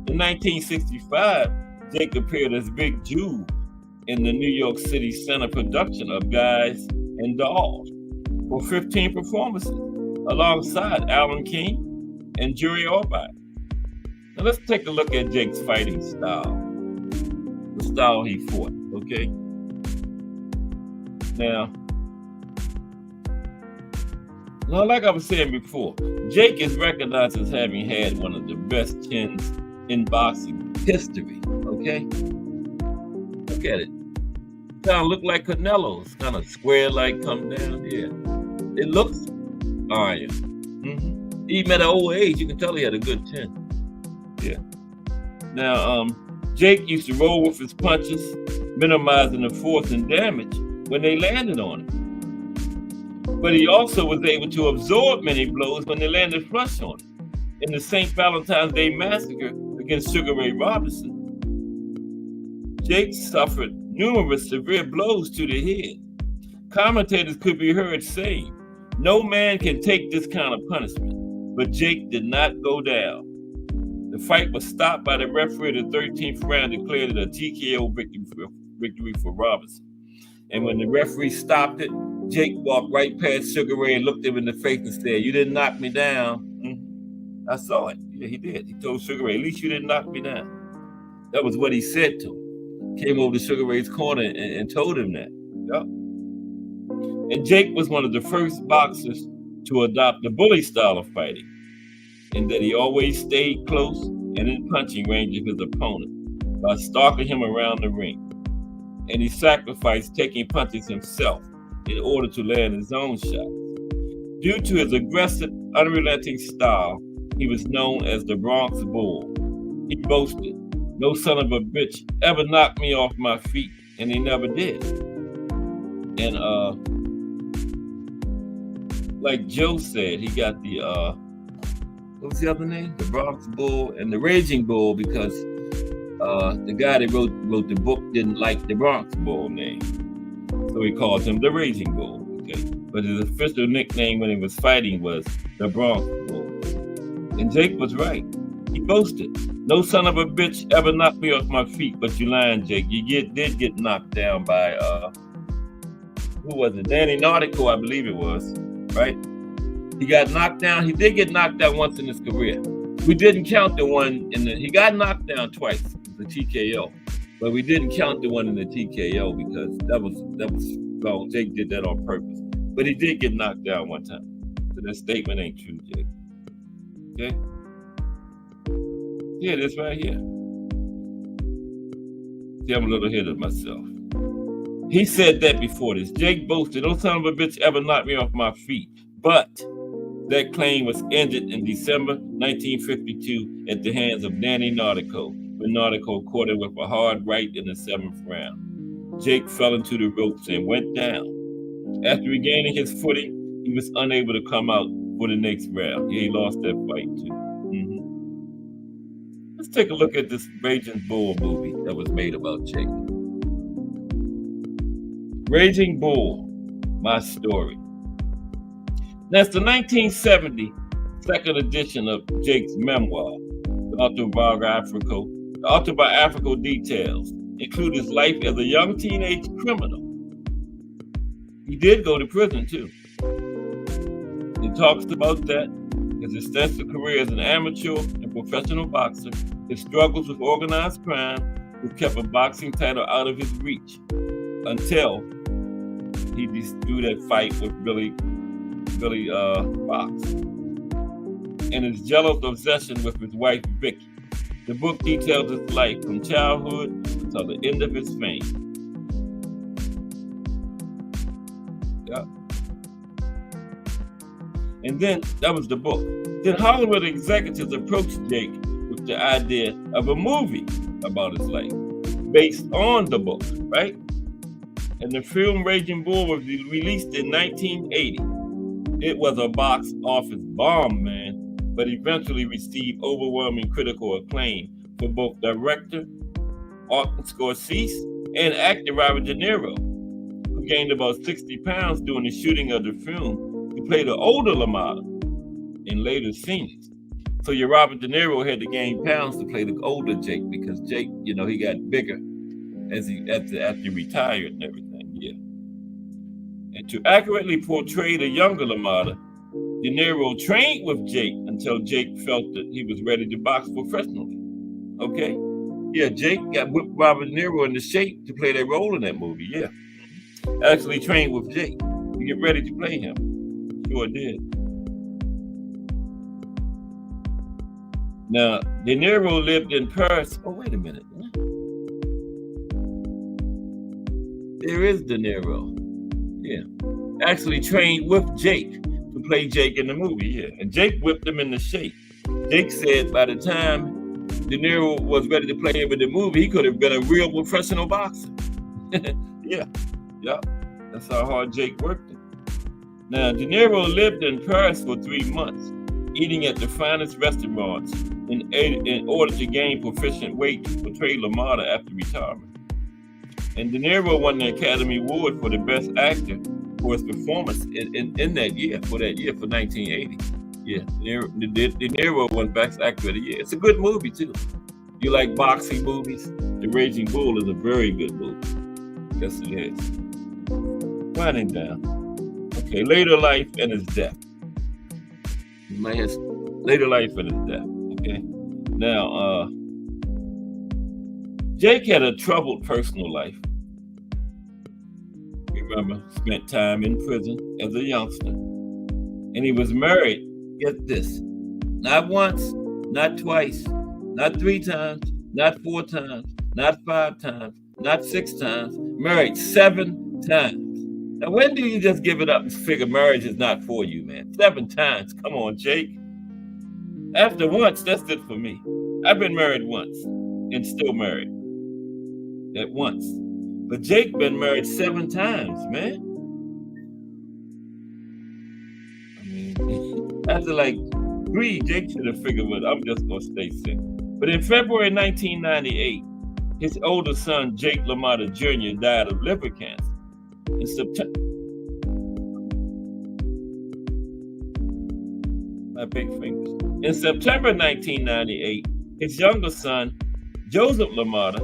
In 1965, Jake appeared as Big Jude in the New York City Center production of Guys and Dolls for 15 performances, alongside Alan King and Jerry Orbach. Now let's take a look at Jake's fighting style, the style he fought, okay? Now, like I was saying before, Jake is recognized as having had one of the best chins in boxing history, okay? Look at it. Kind of look like Canelo's, kind of square-like, come down, yeah. It looks iron. Even at an old age, you can tell he had a good chin. Yeah. Now, Jake used to roll with his punches, minimizing the force and damage when they landed on him. But he also was able to absorb many blows when they landed flush on him. In the St. Valentine's Day Massacre against Sugar Ray Robinson, Jake suffered numerous severe blows to the head. Commentators could be heard saying, "No man can take this kind of punishment," but Jake did not go down. The fight was stopped by the referee at the 13th round, declared it a TKO victory for Robinson. And when the referee stopped it, Jake walked right past Sugar Ray and looked him in the face and said, "You didn't knock me down." I saw it. Yeah, he did. He told Sugar Ray, "At least you didn't knock me down." That was what he said to him. Came over to Sugar Ray's corner and told him that. Yep. And Jake was one of the first boxers to adopt the bully style of fighting, in that he always stayed close and in punching range of his opponent by stalking him around the ring. And he sacrificed taking punches himself in order to land his own shots. Due to his aggressive, unrelenting style, he was known as the Bronx Bull. He boasted, "No son of a bitch ever knocked me off my feet," and he never did. And like Joe said, he got the what was the other name? The Bronx Bull and the Raging Bull, because the guy that wrote the book didn't like the Bronx Bull name, so he called him the Raging Bull. Okay, but his official nickname when he was fighting was the Bronx Bull. And Jake was right. He boasted, "No son of a bitch ever knocked me off my feet," but you lying, Jake. You did get knocked down by who was it? Danny Nautico, I believe it was, right? He got knocked down. He did get knocked down once in his career. We didn't count the one he got knocked down twice, the TKO, but we didn't count the one in the TKO because that was well, Jake did that on purpose. But he did get knocked down one time. So that statement ain't true, Jake. Okay? Yeah, this right here. See, I'm a little ahead of myself. He said that before this. Jake boasted, "No son of a bitch ever knocked me off my feet." But that claim was ended in December 1952 at the hands of Danny Nautico, when Nautico caught him with a hard right in the 7th round. Jake fell into the ropes and went down. After regaining his footing, he was unable to come out for the next round. Yeah, he lost that fight too. Let's take a look at this Raging Bull movie that was made about Jake. Raging Bull, My Story. Now, it's the 1970 second edition of Jake's memoir. The autobiographical details include his life as a young teenage criminal. He did go to prison too. He talks about that, his extensive career as an amateur and professional boxer, his struggles with organized crime, which kept a boxing title out of his reach until he threw that fight with Billy Fox, and his jealous obsession with his wife Vicky. The book details his life from childhood until the end of his fame. Yeah. And then that was the book. Then Hollywood executives approached Jake with the idea of a movie about his life based on the book, right? And the film Raging Bull was released in 1980. It was a box office bomb, man, but eventually received overwhelming critical acclaim from both director Martin Scorsese and actor Robert De Niro, who gained about 60 pounds during the shooting of the film to play the older Lamotta in later scenes. So your Robert De Niro had to gain pounds to play the older Jake, because Jake, he got bigger after he retired and everything. Yeah. And to accurately portray the younger Lamotta, De Niro trained with Jake until Jake felt that he was ready to box professionally. Okay? Yeah, Jake got whipped Robert De Niro into shape to play that role in that movie. Yeah. Actually trained with Jake to get ready to play him. Sure did. Now, De Niro lived in Paris. Oh, wait a minute. There is De Niro. Yeah. Actually trained with Jake to play Jake in the movie. Yeah. And Jake whipped him into shape. Jake said by the time De Niro was ready to play him in the movie, he could have been a real professional boxer. Yeah. That's how hard Jake worked him. Now, De Niro lived in Paris for 3 months, eating at the finest restaurants in order to gain proficient weight to portray Lamotta after retirement. And De Niro won the Academy Award for the Best Actor for his performance in that year, for 1980. Yeah, De Niro won Best Actor of the Year. It's a good movie, too. You like boxing movies? The Raging Bull is a very good movie. Yes, it is. Winding down. Okay, later life and his death. Later life and his death. Okay. Now, Jake had a troubled personal life. Remember, spent time in prison as a youngster. And he was married, get this, not once, not twice, not 3 times, not 4 times, not 5 times, not 6 times, married 7 times. Now, when do you just give it up and figure marriage is not for you, man? 7 times. Come on, Jake. After once, that's it for me. I've been married once and still married. At once. But Jake been married 7 times, man. I mean, after like 3, Jake should have figured, well, I'm just going to stay single. But in February 1998, his older son, Jake Lamotta Jr., died of liver cancer. In September, my big fingers. In September 1998, his younger son, Joseph Lamotta,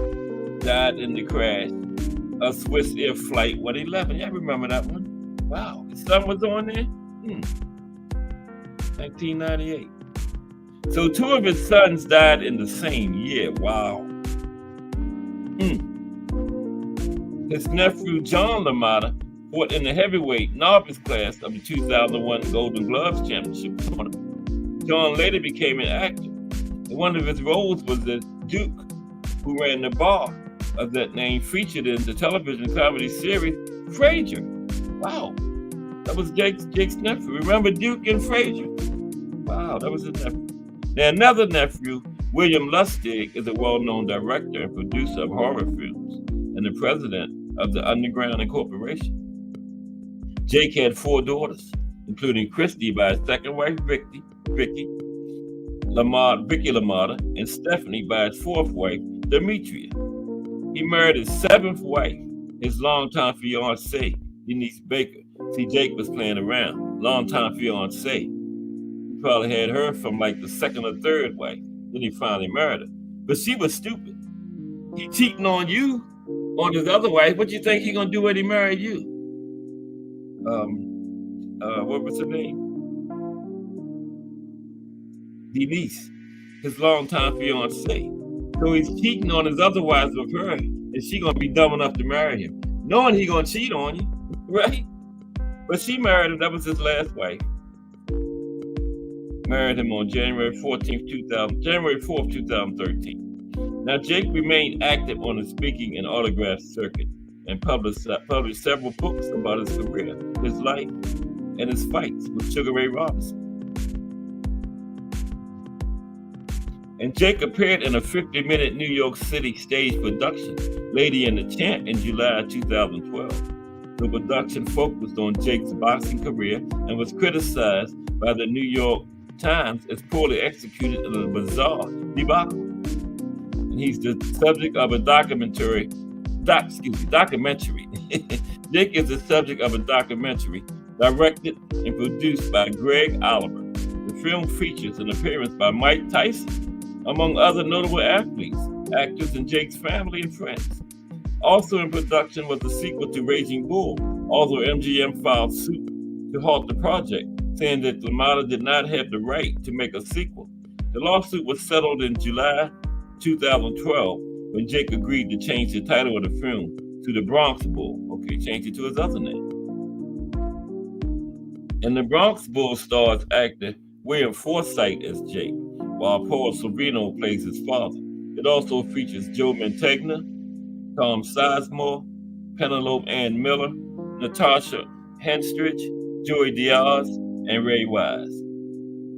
died in the crash of Swiss Air Flight 111. Y'all remember that one? Wow, his son was on there? 1998. So 2 of his sons died in the same year. Wow. His nephew, John Lamotta, fought in the heavyweight novice class of the 2001 Golden Gloves Championship tournament. John later became an actor, and one of his roles was the Duke, who ran the bar of that name, featured in the television comedy series Frasier. Wow, that was Jake's nephew. Remember Duke and Frasier? Wow, that was his nephew. Now, another nephew, William Lustig, is a well-known director and producer of horror films and the president of the Underground Incorporation. Jake had 4 daughters, including Christy by his second wife, Vicky Lamotta, and Stephanie by his 4th wife, Demetria. He married his 7th wife, his longtime fiancée, Denise Baker. See, Jake was playing around. Longtime fiancée. He probably had her from like the 2nd or 3rd wife. Then he finally married her. But she was stupid. He cheating on you, on his other wife. What you think he gonna do when he married you? What was her name? Denise, his longtime fiancée. So he's cheating on his other wives with her, and she gonna be dumb enough to marry him, knowing he gonna cheat on you, right? But she married him. That was his last wife. Married him on January 4th, 2013. Now, Jake remained active on the speaking and autograph circuit and published several books about his career, his life, and his fights with Sugar Ray Robinson. And Jake appeared in a 50-minute New York City stage production, Lady and the Champ, in July 2012. The production focused on Jake's boxing career and was criticized by the New York Times as poorly executed in a bizarre debacle. And he's the subject of a documentary. Jake is the subject of a documentary directed and produced by Greg Oliver. The film features an appearance by Mike Tyson, among other notable athletes, actors, and Jake's family and friends. Also in production was the sequel to Raging Bull, although MGM filed suit to halt the project saying that Lamotta did not have the right to make a sequel. The lawsuit was settled in July 2012 when Jake agreed to change the title of the film to The Bronx Bull. Okay, change it to his other name. And The Bronx Bull stars actor William Forsythe as Jake, while Paul Sorvino plays his father. It also features Joe Mantegna, Tom Sizemore, Penelope Ann Miller, Natasha Henstridge, Joey Diaz, and Ray Wise.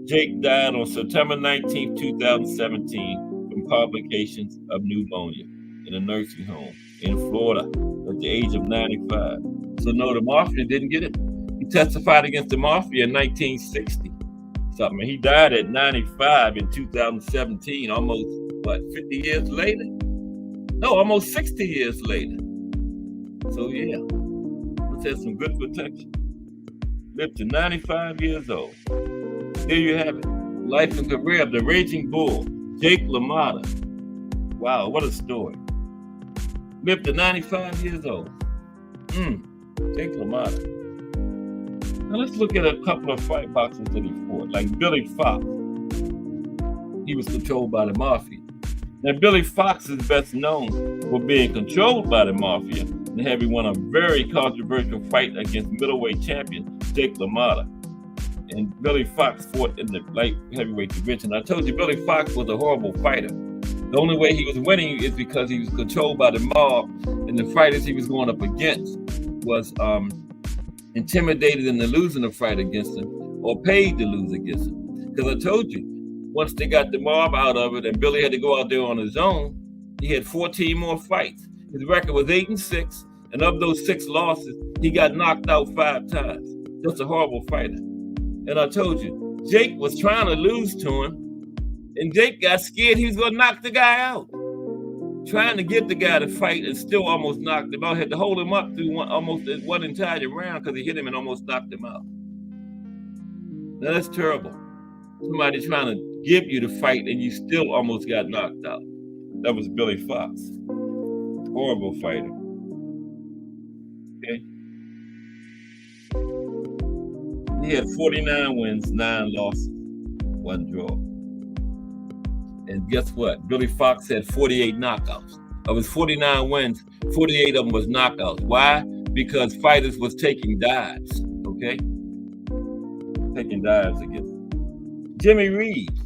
Jake died on September 19, 2017 from complications of pneumonia in a nursing home in Florida at the age of 95. So no, the Mafia didn't get it. He testified against the Mafia in 1960. Something. He died at 95 in 2017, almost, 50 years later? No, almost 60 years later. So yeah, let's have some good protection. Lived to 95 years old. There you have it. Life and career of the Raging Bull, Jake LaMotta. Wow, what a story. Lived to 95 years old. Jake LaMotta. Now let's look at a couple of fight boxers that he fought, like Billy Fox. He was controlled by the Mafia. Now Billy Fox is best known for being controlled by the Mafia and having won a very controversial fight against middleweight champion Jake LaMotta. And Billy Fox fought in the light heavyweight division. I told you Billy Fox was a horrible fighter. The only way he was winning is because he was controlled by the mob, and the fighters he was going up against was intimidated into losing a fight against him or paid to lose against him. Because I told you, once they got the mob out of it and Billy had to go out there on his own, he had 14 more fights. His record was 8-6, and of those 6 losses, he got knocked out 5 times. Just a horrible fighter. And I told you, Jake was trying to lose to him, and Jake got scared he was going to knock the guy out. Trying to get the guy to fight and still almost knocked him out. Had to hold him up through almost one entire round because he hit him and almost knocked him out. Now that's terrible. Somebody trying to give you the fight and you still almost got knocked out. That was Billy Fox. Horrible fighter. Okay. He had 49 wins, 9 losses, 1 draw. And guess what? Billy Fox had 48 knockouts. Of his 49 wins, 48 of them was knockouts. Why? Because fighters was taking dives, okay? Taking dives against him. Jimmy Reeves.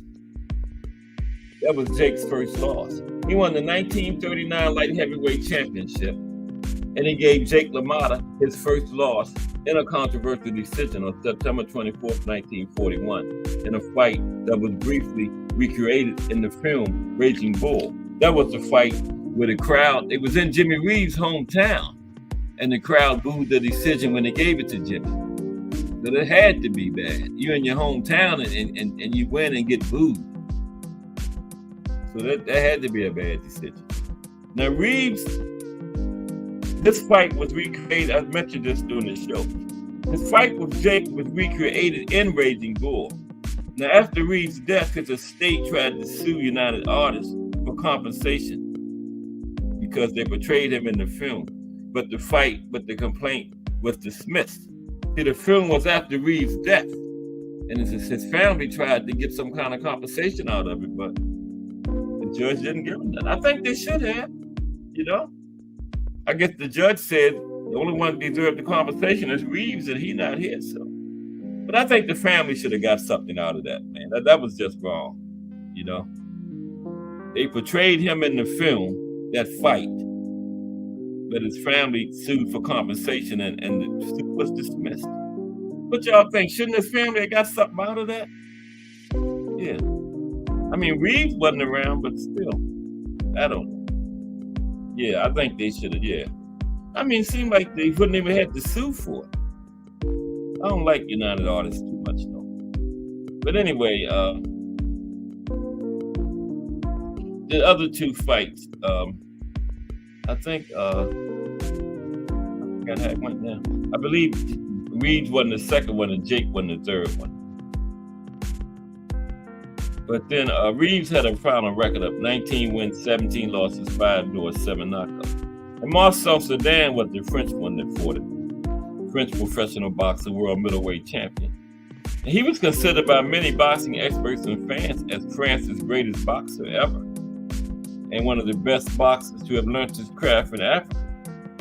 That was Jake's first loss. He won the 1939 light heavyweight championship, and he gave Jake LaMotta his first loss in a controversial decision on September 24th, 1941, in a fight that was briefly recreated in the film Raging Bull. That was the fight where the crowd, it was in Jimmy Reeves' hometown, and the crowd booed the decision when they gave it to Jimmy. So it had to be bad. You're in your hometown and you win and get booed. So that had to be a bad decision. Now Reeves, this fight was recreated, I mentioned this during the show. His fight with Jake was recreated in Raging Bull. Now after Reeves' death, his estate tried to sue United Artists for compensation because they portrayed him in the film. But the complaint was dismissed. See, the film was after Reeves' death, and his family tried to get some kind of compensation out of it, but the judge didn't give them that. I think they should have, I guess the judge said the only one who deserved the compensation is Reeves, and he's not here, so. But I think the family should have got something out of that, man. That was just wrong, They portrayed him in the film, that fight, but his family sued for compensation and the suit was dismissed. What y'all think? Shouldn't his family have got something out of that? Yeah. I mean, Reeves wasn't around, but still, I don't know. Yeah, I think they should have, yeah. I mean, it seemed like they wouldn't even have to sue for it. I don't like United Artists too much, though. But anyway, the other 2 fights, I think, I forgot how it went now. I believe Reeves won the second one and Jake won the third one. But then Reeves had a final record of 19 wins, 17 losses, 5 draws, 7 knockouts. And Marcel Cerdan was the French one that fought him. French professional boxer, world middleweight champion. He was considered by many boxing experts and fans as France's greatest boxer ever, and one of the best boxers to have learned his craft in Africa.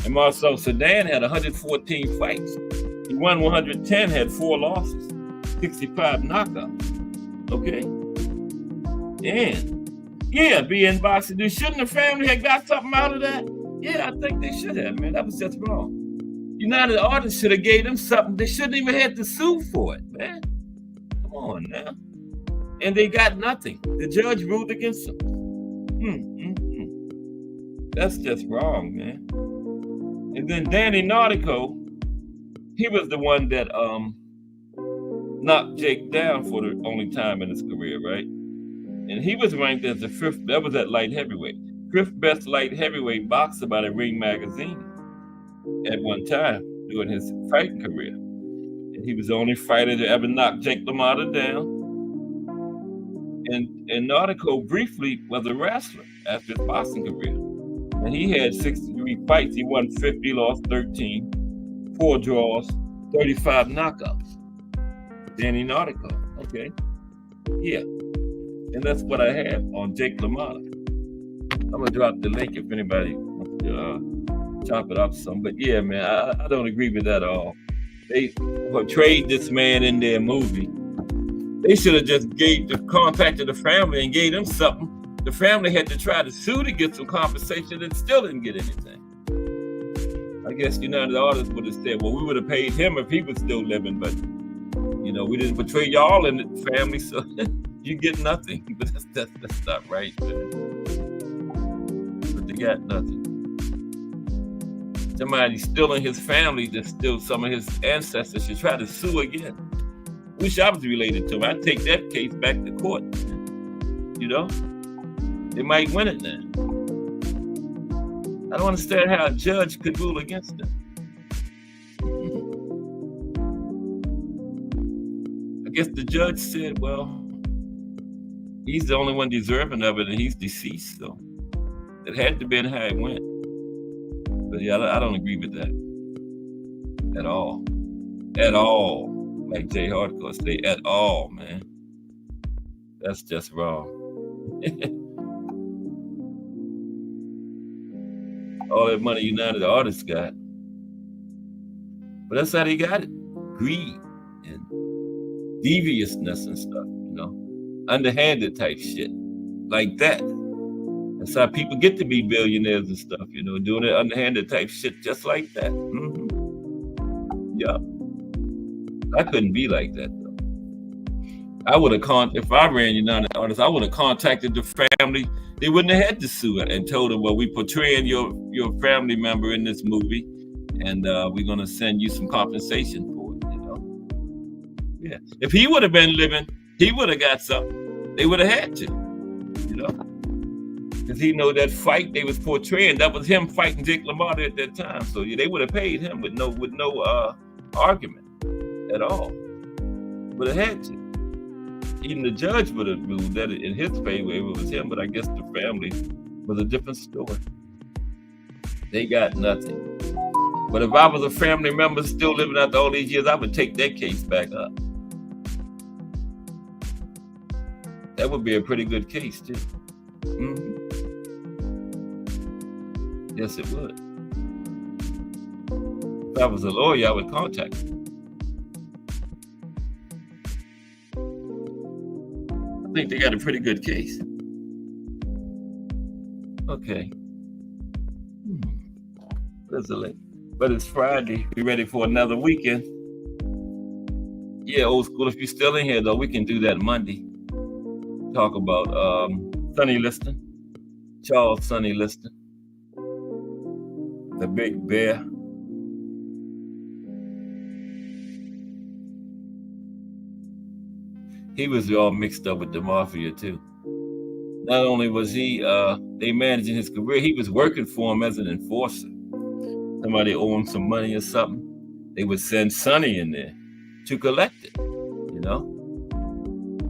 And Marcel Cerdan had 114 fights. He won 110, had 4 losses, 65 knockouts. Okay? And yeah, being boxing, shouldn't the family have got something out of that? Yeah, I think they should have, man. That was just wrong. United Artists should have gave them something. They shouldn't even have to sue for it, man. Come on now. And they got nothing. The judge ruled against them. That's just wrong, man. And then Danny Nautico, he was the one that knocked Jake down for the only time in his career, right? And he was ranked as the 5th, that was at light heavyweight, 5th best light heavyweight boxer by the Ring magazine at one time during his fighting career. And he was the only fighter to ever knock Jake Lamotta down. And Nautico briefly was a wrestler after his boxing career. And he had 63 fights. He won 50, lost 13, 4 draws, 35 knockouts. Danny Nautico, okay? Yeah. And that's what I have on Jake LaMotta. I'm going to drop the link if anybody wants to chop it up some. But yeah, man, I don't agree with that at all. They portrayed this man in their movie. They should have just contacted the family and gave them something. The family had to try to sue to get some compensation and still didn't get anything. I guess United Artists would have said, well, we would have paid him if he was still living, but we didn't portray y'all in the family, so you get nothing. But that's not right, man. But they got nothing. Somebody still in his family that's still some of his ancestors should try to sue again. Wish I was related to him. I'd take that case back to court. They might win it now. I don't understand how a judge could rule against them. I guess the judge said, well, he's the only one deserving of it, and he's deceased, so it had to be how it went. But yeah, I don't agree with that at all. At all. Like Jay Hardcore say, at all, man. That's just wrong. All that money United Artists got. But that's how they got it. Greed and deviousness and stuff, underhanded type shit. Like that. That's how people get to be billionaires and stuff, doing it underhanded type shit just like that. Yeah. I couldn't be like that, though. I would have if I ran United Artists, I would have contacted the family. They wouldn't have had to sue it and told them, well, we portraying your family member in this movie, and we're gonna send you some compensation for it. Yeah. If he would have been living, he would have got something. They would have had to, because he know that fight they was portraying. That was him fighting Jake LaMotta at that time. So they would have paid him with no argument at all. Would have had to. Even the judge would have ruled that in his favor if it was him, but I guess the family was a different story. They got nothing. But if I was a family member still living after all these years, I would take that case back up. That would be a pretty good case, too. Yes, it would. If I was a lawyer, I would contact him. I think they got a pretty good case. Okay. There's a link. But it's Friday. Be ready for another weekend. Yeah, old school. If you're still in here, though, we can do that Monday. Talk about Sonny Liston. Charles Sonny Liston. The Big Bear. He was all mixed up with the mafia, too. Not only was he, they managing his career, he was working for him as an enforcer. Somebody owe him some money or something. They would send Sonny in there to collect it,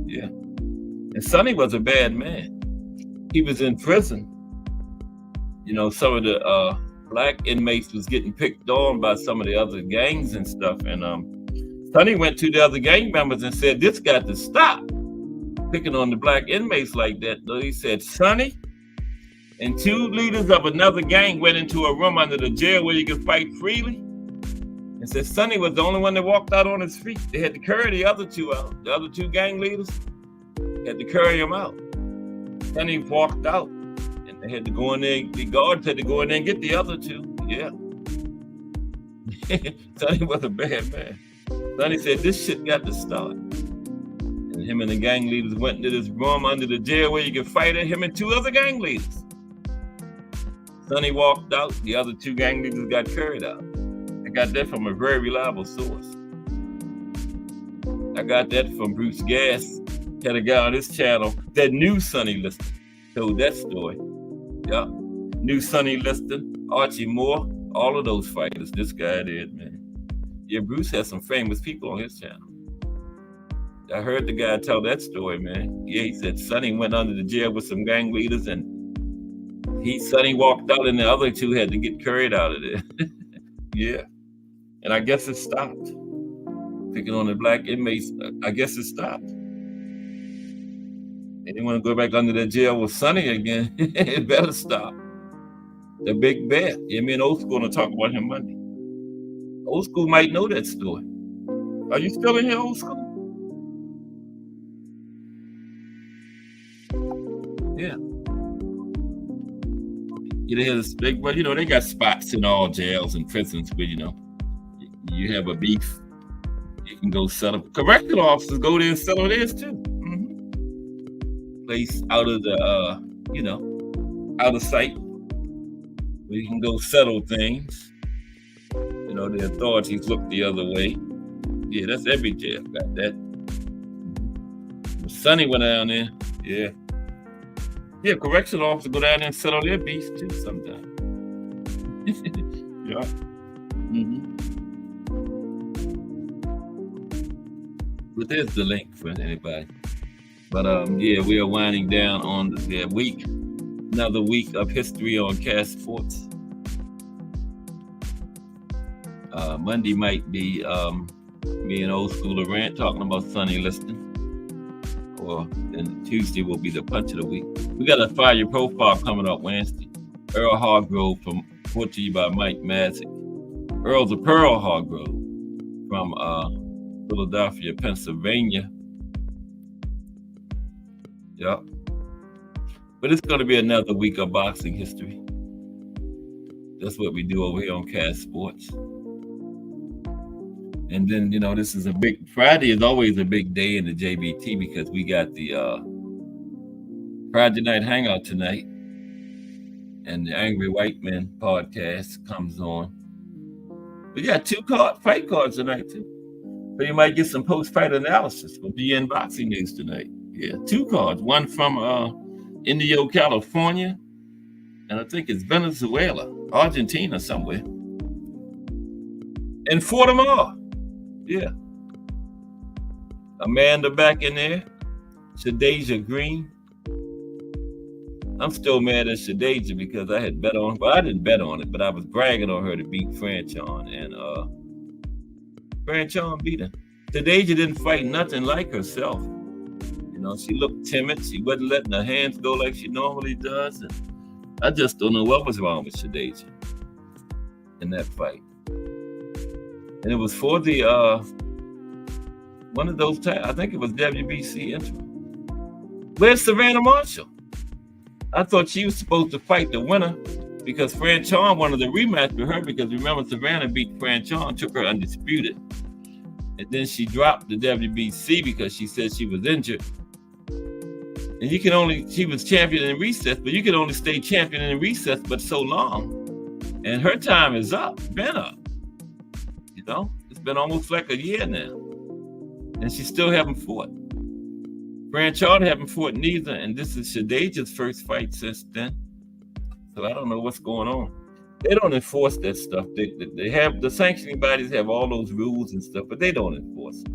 Yeah. And Sonny was a bad man. He was in prison. Some of the black inmates was getting picked on by some of the other gangs and stuff. And Sonny went to the other gang members and said, "This got to stop, picking on the black inmates like that." He said, "Sonny and two leaders of another gang went into a room under the jail where you could fight freely." And said Sonny was the only one that walked out on his feet. They had to carry the other two out. The other two gang leaders had to carry him out. Sonny walked out, and they had to go in there. The guards had to go in there and get the other two. Yeah. Sonny was a bad man. Sonny said, "This shit got to start." And him and the gang leaders went into this room under the jail where you could fight at him and two other gang leaders. Sonny walked out. The other two gang leaders got carried out. I got that from a very reliable source. I got that from Bruce Gass. Had a guy on his channel that knew Sonny Liston. Told that story. Yeah. Knew Sonny Liston, Archie Moore, all of those fighters. This guy did, man. Yeah, Bruce has some famous people on his channel. I heard the guy tell that story, man. Yeah, he said Sonny went under the jail with some gang leaders, and Sonny walked out, and the other two had to get carried out of there. Yeah. And I guess it stopped. Picking on the black inmates, I guess it stopped. They didn't want to go back under the jail with Sonny again. It better stop. The big bear. Yeah, me and Old School going to talk about him Monday. Old School might know that story. Are you still in here, Old School? Yeah. Well, they got spots in all jails and prisons where, you have a beef, you can go settle. Correctional officers go there and settle theirs too. Mm-hmm. Place out of the, out of sight, where you can go settle things. The authorities look the other way. Yeah, that's every jail got that. Sonny went down there. Yeah. Yeah, correctional officers go down there and settle their beefs too sometimes. Yeah. Mm-hmm. But there's the link for anybody. But we are winding down on the week. Another week of history on Cast Sports. Monday might be me and Old School Rant talking about Sonny Liston. And Tuesday will be the punch of the week. We got a Fire Your Profile coming up Wednesday. Earl Hargrove brought to you by Mike Mazik. Earl's a Pearl Hargrove from Philadelphia, Pennsylvania. Yep. But it's going to be another week of boxing history. That's what we do over here on Cast Sports. And then, this is Friday is always a big day in the JBT because we got the Friday Night Hangout tonight. And the Angry White Men podcast comes on. We got two fight cards tonight, too. So you might get some post-fight analysis for BN Boxing News tonight. Yeah, two cards. One from Indio, California. And I think it's Venezuela, Argentina somewhere. And four tomorrow. Yeah. Amanda back in there. Shadeja Green. I'm still mad at Shadeja because I had bet on, I didn't bet on it, but I was bragging on her to beat Franchon, and Franchon beat her. Shadeja didn't fight nothing like herself. She looked timid. She wasn't letting her hands go like she normally does. And I just don't know what was wrong with Shadeja in that fight. And it was for the one of those times, I think it was WBC interim. Where's Savannah Marshall? I thought she was supposed to fight the winner because Franchon wanted the rematch with her because remember Savannah beat Franchon, took her undisputed. And then she dropped the WBC because she said she was injured. And she was champion in recess, but you can only stay champion in recess but so long. And her time is up, been up. It's been almost like a year now. And she still haven't fought. Franchon haven't fought neither, and this is Shadeja's first fight since then. So I don't know what's going on. They don't enforce that stuff. They have the sanctioning bodies have all those rules and stuff, but they don't enforce it.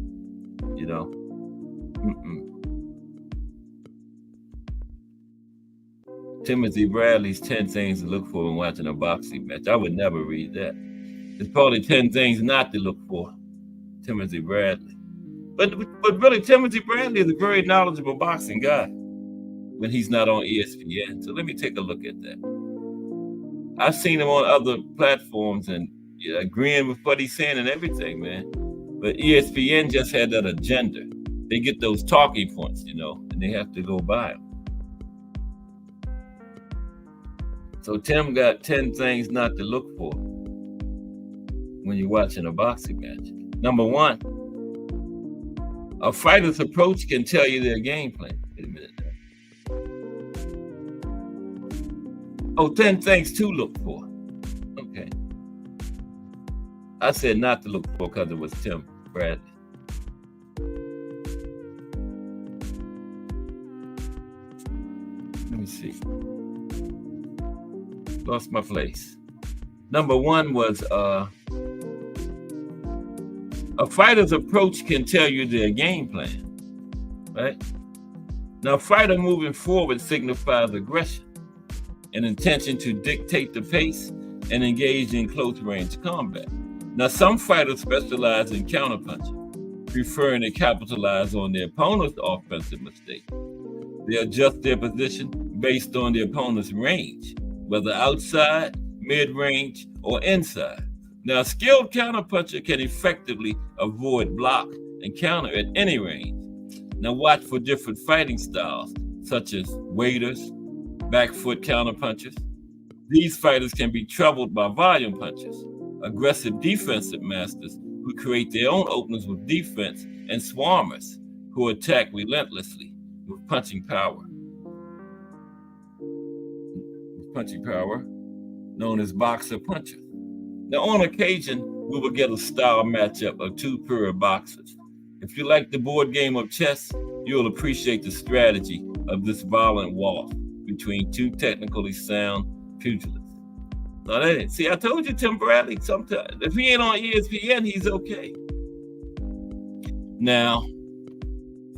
Timothy Bradley's 10 things to look for when watching a boxing match. I would never read that. It's probably 10 things not to look for. Timothy Bradley. But really, Timothy Bradley is a very knowledgeable boxing guy when he's not on ESPN. So let me take a look at that. I've seen him on other platforms and agreeing with what he's saying and everything, man. But ESPN just had that agenda. They get those talking points, and they have to go by them. So Tim got 10 things not to look for when you're watching a boxing match. Number 1, a fighter's approach can tell you their game plan. Wait a minute now. 10 things to look for. Okay. I said not to look for because it was Tim Bradley. Let me see. Lost my place. Number 1 was a fighter's approach can tell you their game plan, right? Now, a fighter moving forward signifies aggression, an intention to dictate the pace and engage in close-range combat. Now, some fighters specialize in counterpunching, preferring to capitalize on their opponent's offensive mistake. They adjust their position based on the opponent's range, whether outside, mid-range, or inside. Now, a skilled counterpuncher can effectively avoid block and counter at any range. Now, watch for different fighting styles, such as waders, back foot counterpunchers. These fighters can be troubled by volume punchers, aggressive defensive masters who create their own openings with defense, and swarmers who attack relentlessly with punching power. Known as boxer punchers. Now, on occasion, we will get a style matchup of 2 pure boxers. If you like the board game of chess, you'll appreciate the strategy of this violent war between 2 technically sound pugilists. Now, see, I told you Tim Bradley, sometimes, if he ain't on ESPN, he's okay. Now,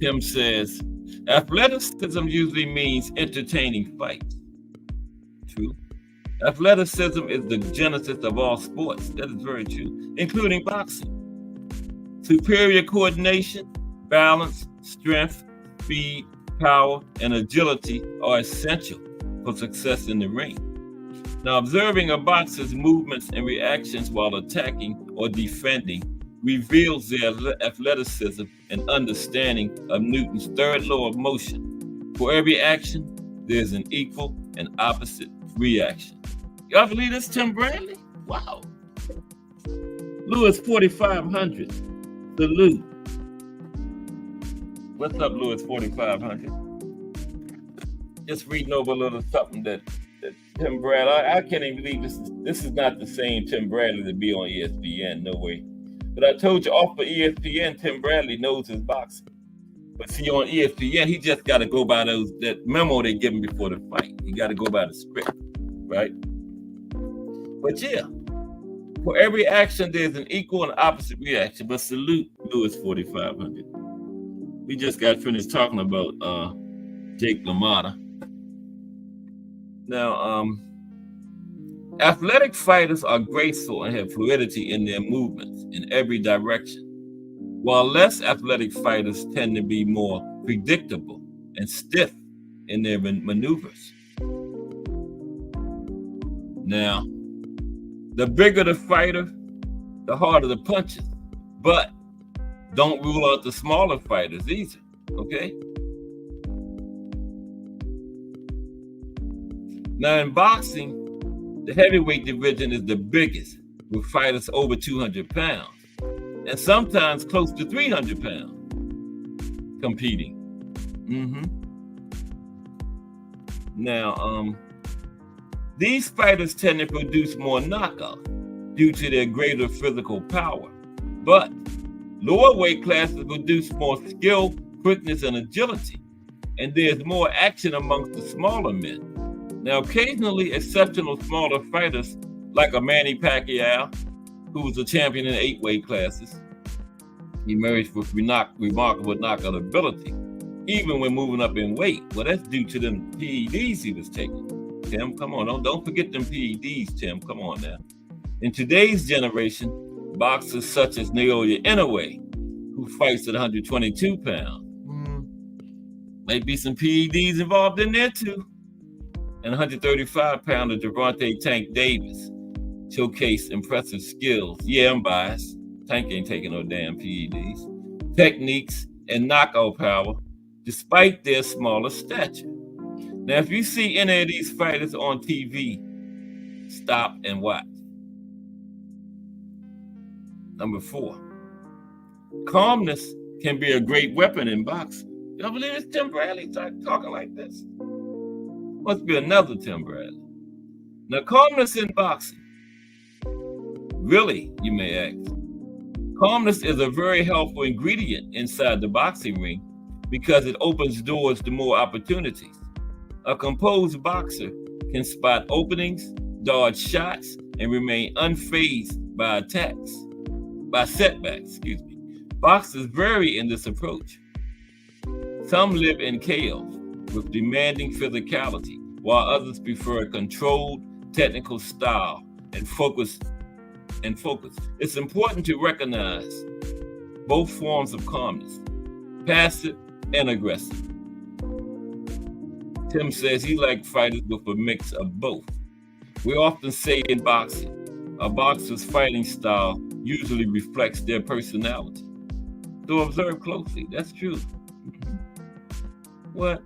Tim says, athleticism usually means entertaining fights. True. Athleticism is the genesis of all sports. That is very true, including boxing. Superior coordination, balance, strength, speed, power, and agility are essential for success in the ring. Now, observing a boxer's movements and reactions while attacking or defending reveals their athleticism and understanding of Newton's 3rd law of motion. For every action, there's an equal and opposite reaction. Y'all believe this, Tim Bradley? Wow. Lewis 4500. Salute. What's up, Lewis 4500? Just reading over a little something that Tim Bradley, I can't even believe this is not the same Tim Bradley to be on ESPN, no way. But I told you off of ESPN, Tim Bradley knows his boxing. But see, on ESPN, he just got to go by that memo they give him before the fight. He got to go by the script, right? But yeah, for every action, there's an equal and opposite reaction. But salute Lewis 4500. We just got finished talking about Jake Lamotta. Now, athletic fighters are graceful and have fluidity in their movements in every direction, while less athletic fighters tend to be more predictable and stiff in their maneuvers. Now, the bigger the fighter, the harder the punches, but don't rule out the smaller fighters either, okay? Now, in boxing, the heavyweight division is the biggest, with fighters over 200 pounds, and sometimes close to 300 pounds competing. Now, these fighters tend to produce more knockouts due to their greater physical power, but lower weight classes produce more skill, quickness, and agility, and there's more action amongst the smaller men. Now, occasionally, exceptional smaller fighters like a Manny Pacquiao, who was a champion in 8 weight classes, emerged with remarkable knockout ability, even when moving up in weight. Well, that's due to them PEDs he was taking. Tim, come on, don't forget them PEDs, Tim. Come on now. In today's generation, Boxers such as Naoya Inoue, who fights at 122 pounds. Might be some PEDs involved in there too. And 135-pounder Gervonta Tank Davis showcased impressive skills. Yeah, I'm biased. Tank ain't taking no damn PEDs. Techniques and knockout power, despite their smaller stature. Now, if you see any of these fighters on TV, stop and watch. Number 4, calmness can be a great weapon in boxing. You don't believe it's Tim Bradley talking like this? Must be another Tim Bradley. Now, calmness in boxing. Really, you may ask. Calmness is a very helpful ingredient inside the boxing ring because it opens doors to more opportunities. A composed boxer can spot openings, dodge shots, and remain unfazed by setbacks. Boxers vary in this approach. Some live in chaos with demanding physicality, while others prefer a controlled technical style and focus. It's important to recognize both forms of calmness, passive and aggressive. Tim says he likes fighters with a mix of both. We often say in boxing, a boxer's fighting style usually reflects their personality. So observe closely, that's true. What?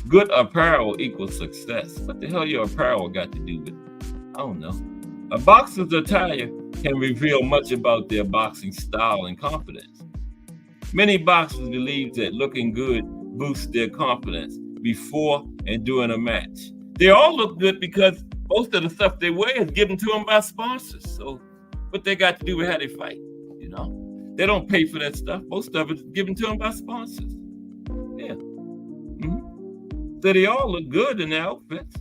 Good apparel equals success. What the hell your apparel got to do with it? I don't know. A boxer's attire can reveal much about their boxing style and confidence. Many boxers believe that looking good boosts their confidence before and during a match. They all look good because most of the stuff they wear is given to them by sponsors. So what they got to do with how they fight, you know? They don't pay for that stuff. Most of it's given to them by sponsors. Yeah. So they all look good in their outfits.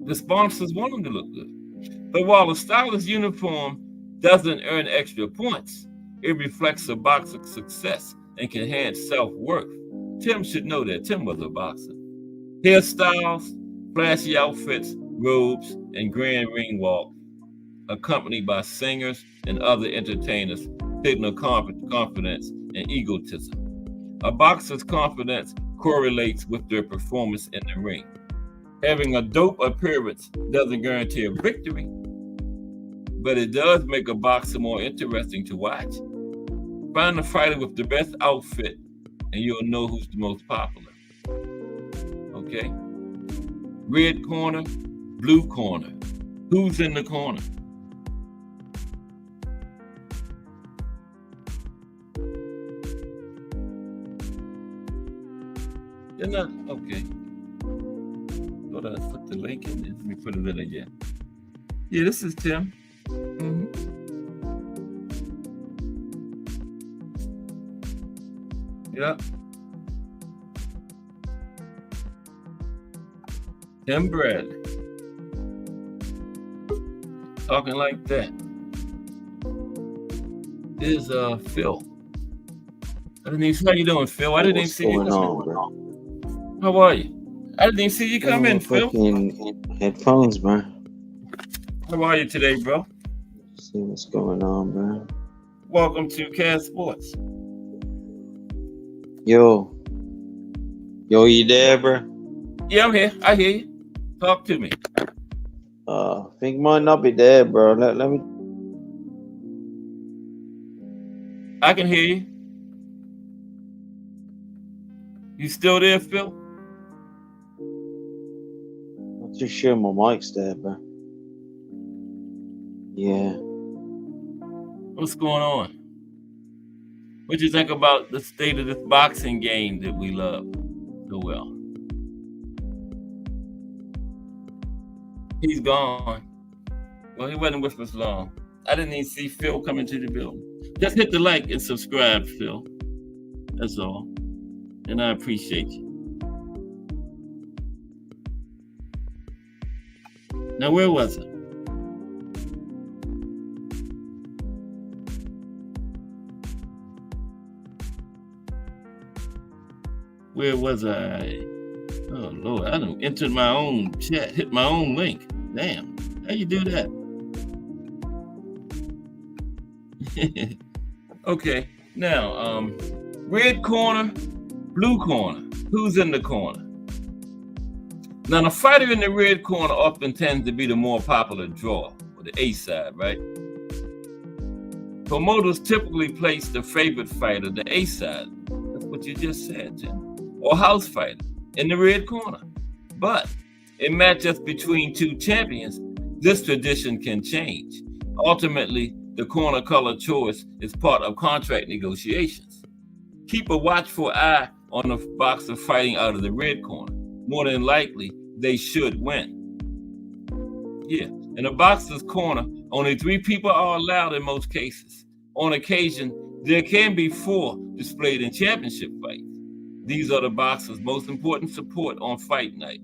The sponsors want them to look good. But while a stylish uniform doesn't earn extra points, it reflects a boxer's success and can enhance self-worth. Tim should know that. Tim was a boxer. Hairstyles, flashy outfits, robes, and grand ring walk, accompanied by singers and other entertainers, signal confidence and egotism. A boxer's confidence correlates with their performance in the ring. Having a dope appearance doesn't guarantee a victory, but it does make a boxer more interesting to watch. Find a fighter with the best outfit, and you'll know who's the most popular. Okay? Red corner, blue corner. Who's in the corner? They're not, okay. Hold on, put the link in there. Let me put it in again. Yeah, this is Tim. Yeah. Tim Bradley. Talking like that. Is Phil. I didn't even see how you doing, Phil. I didn't even see you. What's going on, bro? How are you? I didn't even see you come in, Phil. Headphones, bro. How are you today, bro? See what's going on, bro. Welcome to Cast Sports. Yo, you there, bro? Yeah, I'm here. I hear you. Talk to me. Think might not be there, bro. Let me. I can hear you. You still there, Phil? Not too sure my mic's there, bro. Yeah. What's going on? What you think about the state of this boxing game that we love so well? He's gone. Well, he wasn't with us long. I didn't even see Phil come into the building. Just hit the like and subscribe, Phil. That's all. And I appreciate you. Now, where was I? Where was I? Oh, Lord, I done entered my own chat, hit my own link. Damn, how you do that? Okay, now, red corner, blue corner. Who's in the corner? Now, the fighter in the red corner often tends to be the more popular draw, or the A side, right? Promoters typically place the favorite fighter, the A side. That's what you just said, Jim. Or house fighter in the red corner. But in matchups between two champions, this tradition can change. Ultimately, the corner color choice is part of contract negotiations. Keep a watchful eye on a boxer fighting out of the red corner. More than likely, they should win. Yeah, in a boxer's corner, only 3 people are allowed in most cases. On occasion, there can be 4 displayed in championship fights. These are the boxer's most important support on fight night.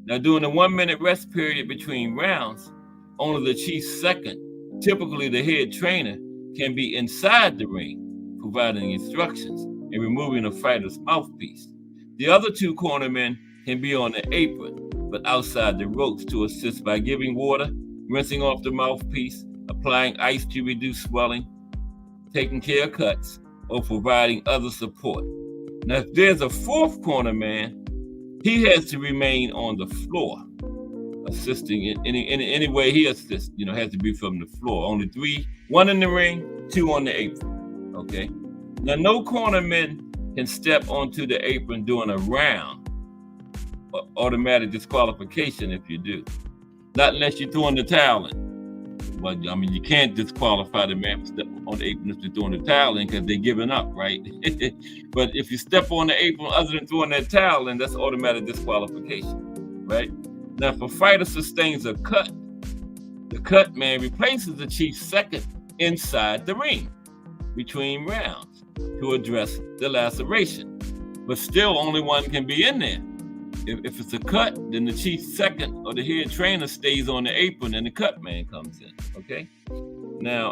Now, during the 1-minute rest period between rounds, only the chief's second, typically the head trainer, can be inside the ring, providing instructions and removing the fighter's mouthpiece. The other 2 cornermen can be on the apron, but outside the ropes to assist by giving water, rinsing off the mouthpiece, applying ice to reduce swelling, taking care of cuts, or providing other support. Now, if there's a 4th cornerman, he has to remain on the floor, assisting in any way he assists, has to be from the floor. Only 3, 1 in the ring, 2 on the apron, okay? Now, no cornerman can step onto the apron during a round. Automatic disqualification if you do. Not unless you're throwing the towel in. But, you can't disqualify the man for stepping on the apron if they're throwing the towel in because they're giving up, right? But if you step on the apron other than throwing that towel in, that's automatic disqualification, right? Now, if a fighter sustains a cut, the cut man replaces the chief's second inside the ring between rounds to address the laceration. But still, only one can be in there. If it's a cut, then the chief's second or the head trainer stays on the apron and the cut man comes in, okay? Now,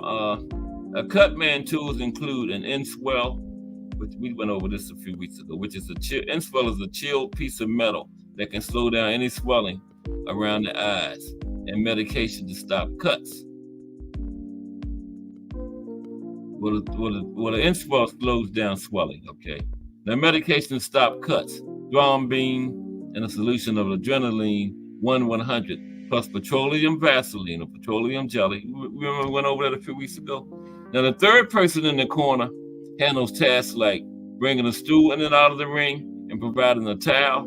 a cut man tools include an inswell, which we went over this a few weeks ago, which is inswell is a chilled piece of metal that can slow down any swelling around the eyes, and medication to stop cuts. Well, the inswell slows down swelling, okay? Now, medication to stop cuts, Thrombine, and a solution of adrenaline 1-100 plus petroleum Vaseline or petroleum jelly. Remember we went over that a few weeks ago? Now, the 3rd person in the corner handles tasks like bringing a stool in and out of the ring and providing a towel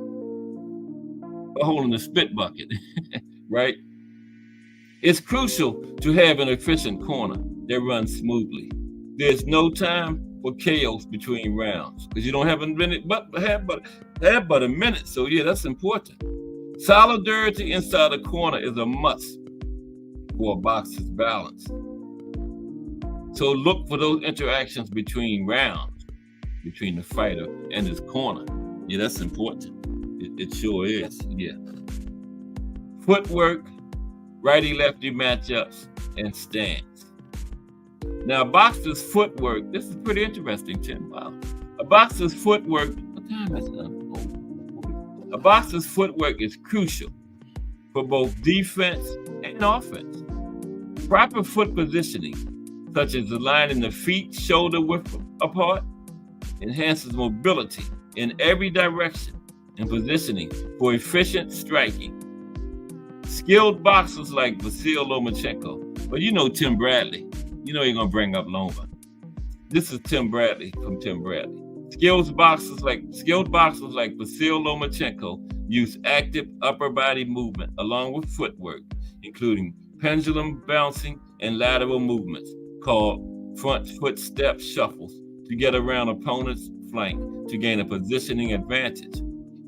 or holding the spit bucket, right? It's crucial to have an efficient corner that runs smoothly. There's no time for chaos between rounds because you don't have a minute, but a minute. So yeah, that's important. Solidarity inside the corner is a must for a boxer's balance. So look for those interactions between rounds, between the fighter and his corner. Yeah, that's important. It sure is. Yeah. Footwork, righty-lefty matchups, and stance. Now, a boxer's footwork, this is pretty interesting, Tim. Wow. A boxer's footwork, what time is it? A boxer's footwork is crucial for both defense and offense. Proper foot positioning, such as aligning the feet shoulder width apart, enhances mobility in every direction and positioning for efficient striking. Skilled boxers like Vasyl Lomachenko, but you know Tim Bradley. You know you're going to bring up Loma. This is Tim Bradley from Tim Bradley. Skilled boxers like Vasyl Lomachenko use active upper body movement along with footwork, including pendulum bouncing and lateral movements called front foot step shuffles to get around opponent's flank to gain a positioning advantage.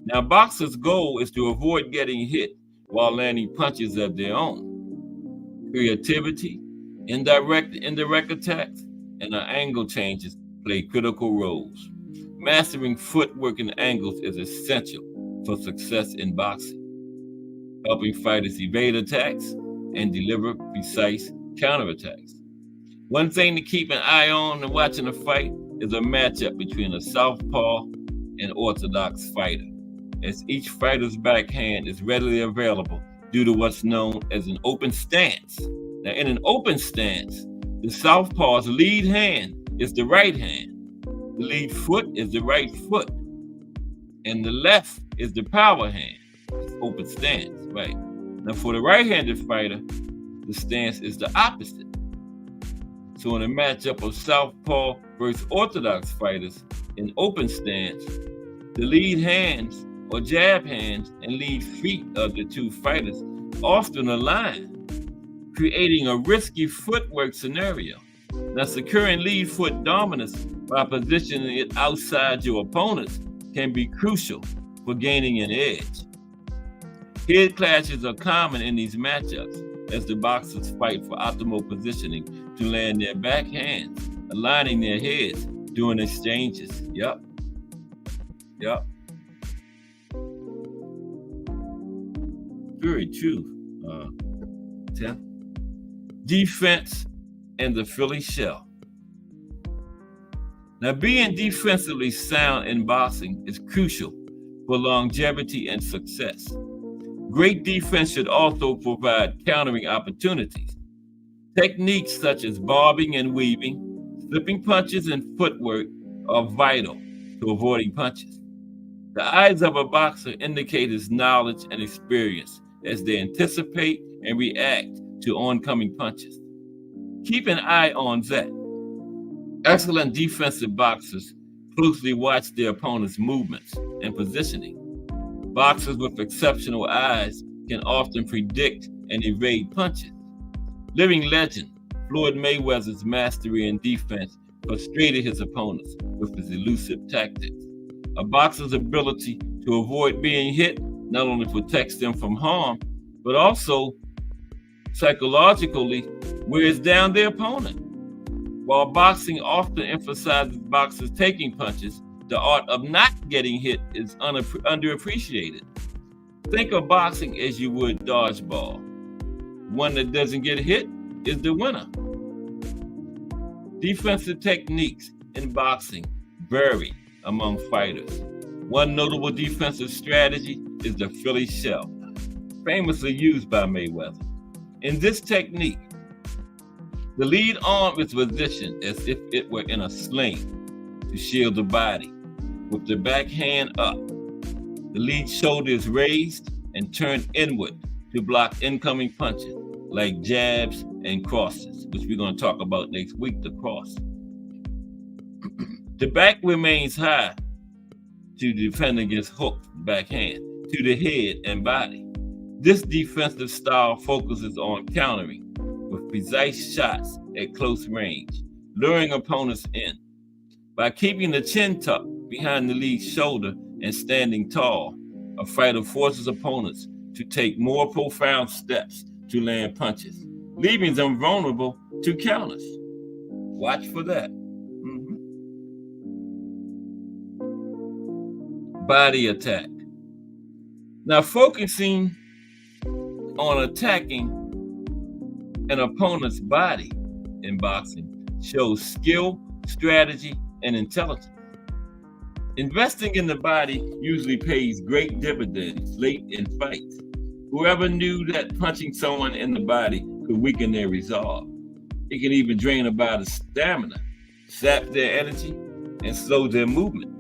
Now, boxers' goal is to avoid getting hit while landing punches of their own. Creativity, indirect attacks, and angle changes play critical roles. Mastering footwork and angles is essential for success in boxing, helping fighters evade attacks and deliver precise counterattacks. One thing to keep an eye on when watching a fight is a matchup between a southpaw and orthodox fighter, as each fighter's backhand is readily available due to what's known as an open stance. Now, in an open stance, The southpaw's lead hand is the right hand. The lead foot is the right foot. And the left is the power hand. It's open stance, right? Now for the right-handed fighter, the stance is the opposite. So in a matchup of southpaw versus orthodox fighters in open stance, the lead hands or jab hands and lead feet of the two fighters often align, creating a risky footwork scenario. Now, securing lead foot dominance by positioning it outside your opponents can be crucial for gaining an edge. Head clashes are common in these matchups as the boxers fight for optimal positioning to land their back hands, aligning their heads during exchanges. Yep. Very true, Tim. Defense and the Philly shell. Now, being defensively sound in boxing is crucial for longevity and success. Great defense should also provide countering opportunities. Techniques such as bobbing and weaving, slipping punches, and footwork are vital to avoiding punches. The eyes of a boxer indicate his knowledge and experience as they anticipate and react to oncoming punches. Keep an eye on that. Excellent defensive boxers closely watch their opponent's movements and positioning. Boxers with exceptional eyes can often predict and evade punches. Living legend Floyd Mayweather's mastery in defense frustrated his opponents with his elusive tactics. A boxer's ability to avoid being hit not only protects them from harm, but also psychologically wears down their opponent. While boxing often emphasizes boxers taking punches, the art of not getting hit is underappreciated. Think of boxing as you would dodgeball. One that doesn't get hit is the winner. Defensive techniques in boxing vary among fighters. One notable defensive strategy is the Philly shell, famously used by Mayweather. In this technique, the lead arm is positioned as if it were in a sling to shield the body, with the back hand up. The lead shoulder is raised and turned inward to block incoming punches like jabs and crosses, which we're going to talk about next week, the cross. The back remains high to defend against hooked backhand to the head and body. This defensive style focuses on countering with precise shots at close range, luring opponents in. By keeping the chin tucked behind the lead's shoulder and standing tall, a fighter forces opponents to take more profound steps to land punches, leaving them vulnerable to counters. Watch for that. Body attack. Now, focusing on attacking an opponent's body in boxing shows skill, strategy, and intelligence. Investing in the body usually pays great dividends late in fights. Whoever knew that punching someone in the body could weaken their resolve? It can even drain a body's stamina, sap their energy, and slow their movement.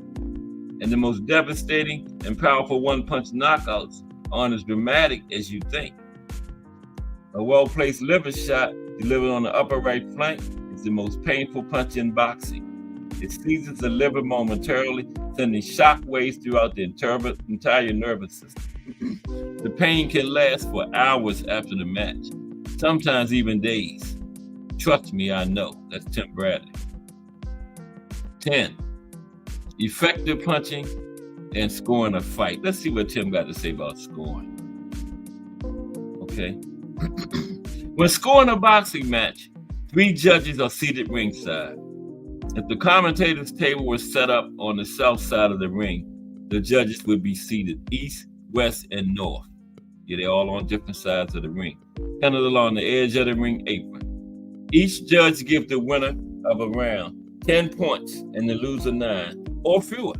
And the most devastating and powerful one-punch knockouts aren't as dramatic as you think. A well-placed liver shot delivered on the upper right flank is the most painful punch in boxing. It seizes the liver momentarily, sending shock waves throughout the entire nervous system. The pain can last for hours after the match, sometimes even days. Trust me, I know. That's Tim Bradley. 10. Effective punching and scoring a fight. Let's see what Tim got to say about scoring. Okay. When scoring a boxing match, 3 judges are seated ringside. If the commentators' table was set up on the south side of the ring, the judges would be seated east, west, and north. Yeah, they're all on different sides of the ring, kind of along the edge of the ring apron. Each judge gives the winner of a round 10 points and the loser 9 or fewer.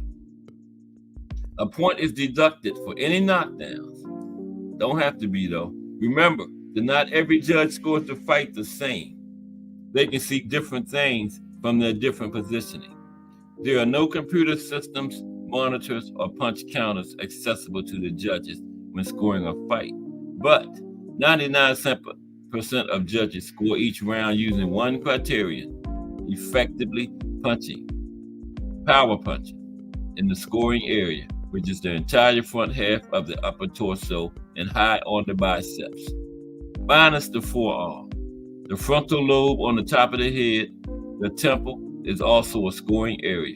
A point is deducted for any knockdowns. Don't have to be, though. Remember that not every judge scores the fight the same. They can see different things from their different positioning. There are no computer systems, monitors, or punch counters accessible to the judges when scoring a fight. But 99% of judges score each round using one criterion: effectively punching, power punching, in the scoring area, which is the entire front half of the upper torso and high on the biceps, minus the forearm. The frontal lobe on the top of the head, the temple, is also a scoring area.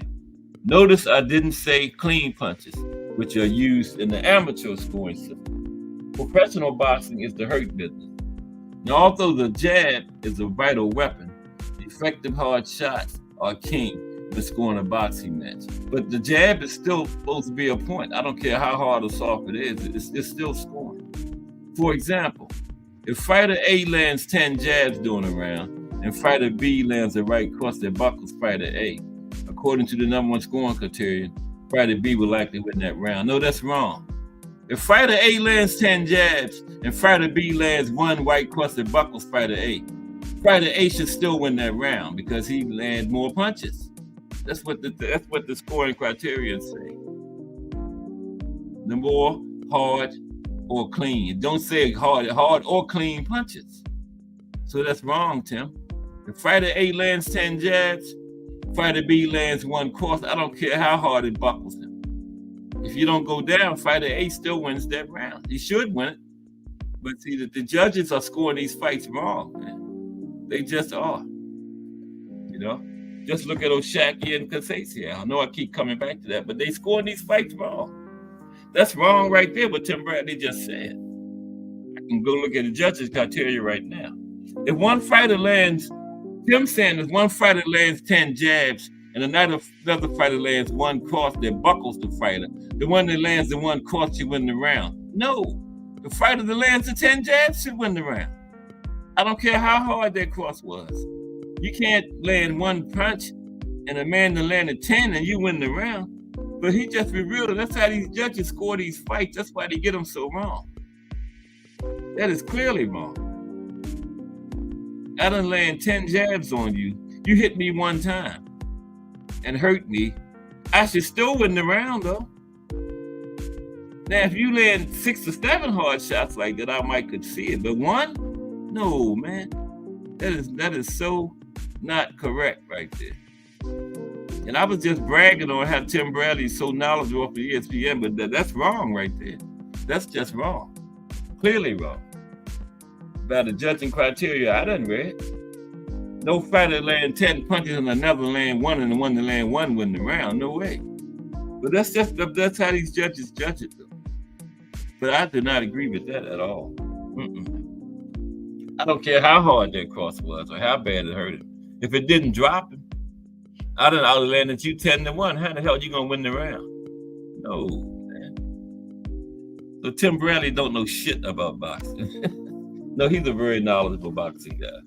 Notice I didn't say clean punches, which are used in the amateur scoring system. Professional boxing is the hurt business. Now, although the jab is a vital weapon, effective hard shots are king when scoring a boxing match. But the jab is still supposed to be a point. I don't care how hard or soft it is, it's still scoring. For example, if fighter A lands 10 jabs during a round and fighter B lands a right cross that buckles fighter A, according to the number one scoring criterion, fighter B will likely win that round. No, that's wrong. If fighter A lands 10 jabs and fighter B lands one right cross that buckles fighter A should still win that round because he lands more punches. That's what the scoring criteria say. The more hard or clean. Don't say hard or clean punches. So that's wrong, Tim. If fighter A lands 10 jabs, fighter B lands one cross, I don't care how hard it buckles him. If you don't go down, fighter A still wins that round. He should win it. But see, the judges are scoring these fights wrong, man. They just are. You know? Just look at O'Shaki and Kasese. I know I keep coming back to that, but they scoring these fights wrong. That's wrong right there, what Tim Bradley just said. I can go look at the judges' criteria right now. If one fighter lands, Tim saying if one fighter lands 10 jabs and another fighter lands one cross that buckles the fighter, the one that lands the one cross should win the round. No, the fighter that lands the 10 jabs should win the round. I don't care how hard that cross was. You can't land one punch and a man that landed 10 and you win the round. But he just revealed it. That's how these judges score these fights. That's why they get them so wrong. That is clearly wrong. I done land 10 jabs on you. You hit me one time and hurt me. I should still win the round, though. Now, if you land 6 or 7 hard shots like that, I might could see it. But one? No, man. That is so not correct right there. And I was just bragging on how Tim Bradley is so knowledgeable off of ESPN, but that's wrong right there. That's just wrong. Clearly wrong. By the judging criteria I done read. No fighter land 10 punches and another land one and the one that land one win the round. No way. But that's how these judges judge it, though. But I do not agree with that at all. I don't care how hard that cross was or how bad it hurt him. If it didn't drop him, I would have landed you 10-1. How the hell are you gonna win the round? No, man. So Tim Bradley don't know shit about boxing. No, he's a very knowledgeable boxing guy.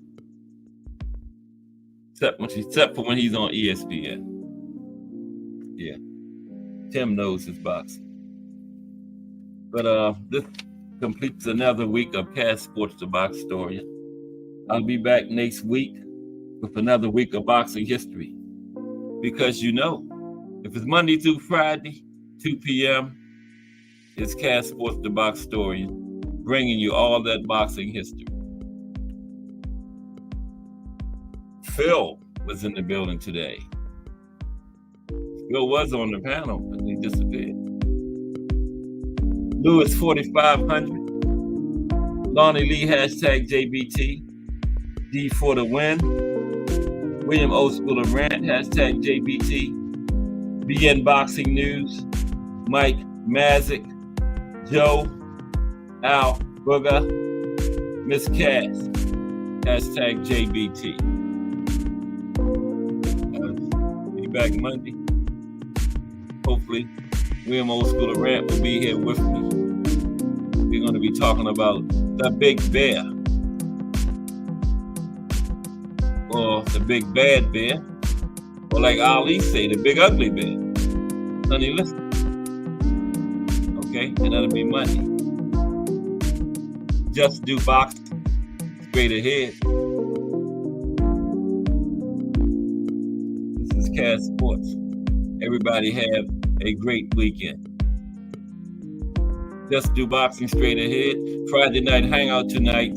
Except for when he's on ESPN. Yeah. Tim knows his boxing. But this completes another week of Cash Sports the Box Story. I'll be back next week with another week of boxing history. Because you know, if it's Monday through Friday, 2 p.m., it's Cash Sports the Box Story, bringing you all that boxing history. Phil was in the building today. Phil was on the panel, but he disappeared. Lewis 4500, Lonnie Lee #JBT, D for the win. William Old School of Rant #JBT. BN Boxing News, Mike Mazik, Joe, Al Booger, Miss Cass #JBT. Be back Monday. Hopefully, William Old School of Rant will be here with me. We're going to be talking about the Big Bear, or the Big Bad Bear, or like Ali say, the Big Ugly Bear. Sonny, listen. Okay, and that'll be Monday. Just do boxing straight ahead. Cass Sports. Everybody have a great weekend. Just Do Boxing straight ahead. Friday night hangout tonight.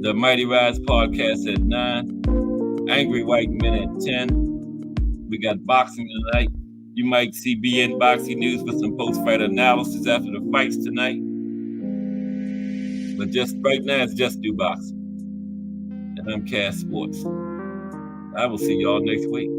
The Mighty Rise podcast at 9. Angry White Men at 10. We got boxing tonight. You might see BN Boxing News with some post-fight analysis after the fights tonight. But just right now, it's Just Do Boxing. And I'm Cass Sports. I will see y'all next week.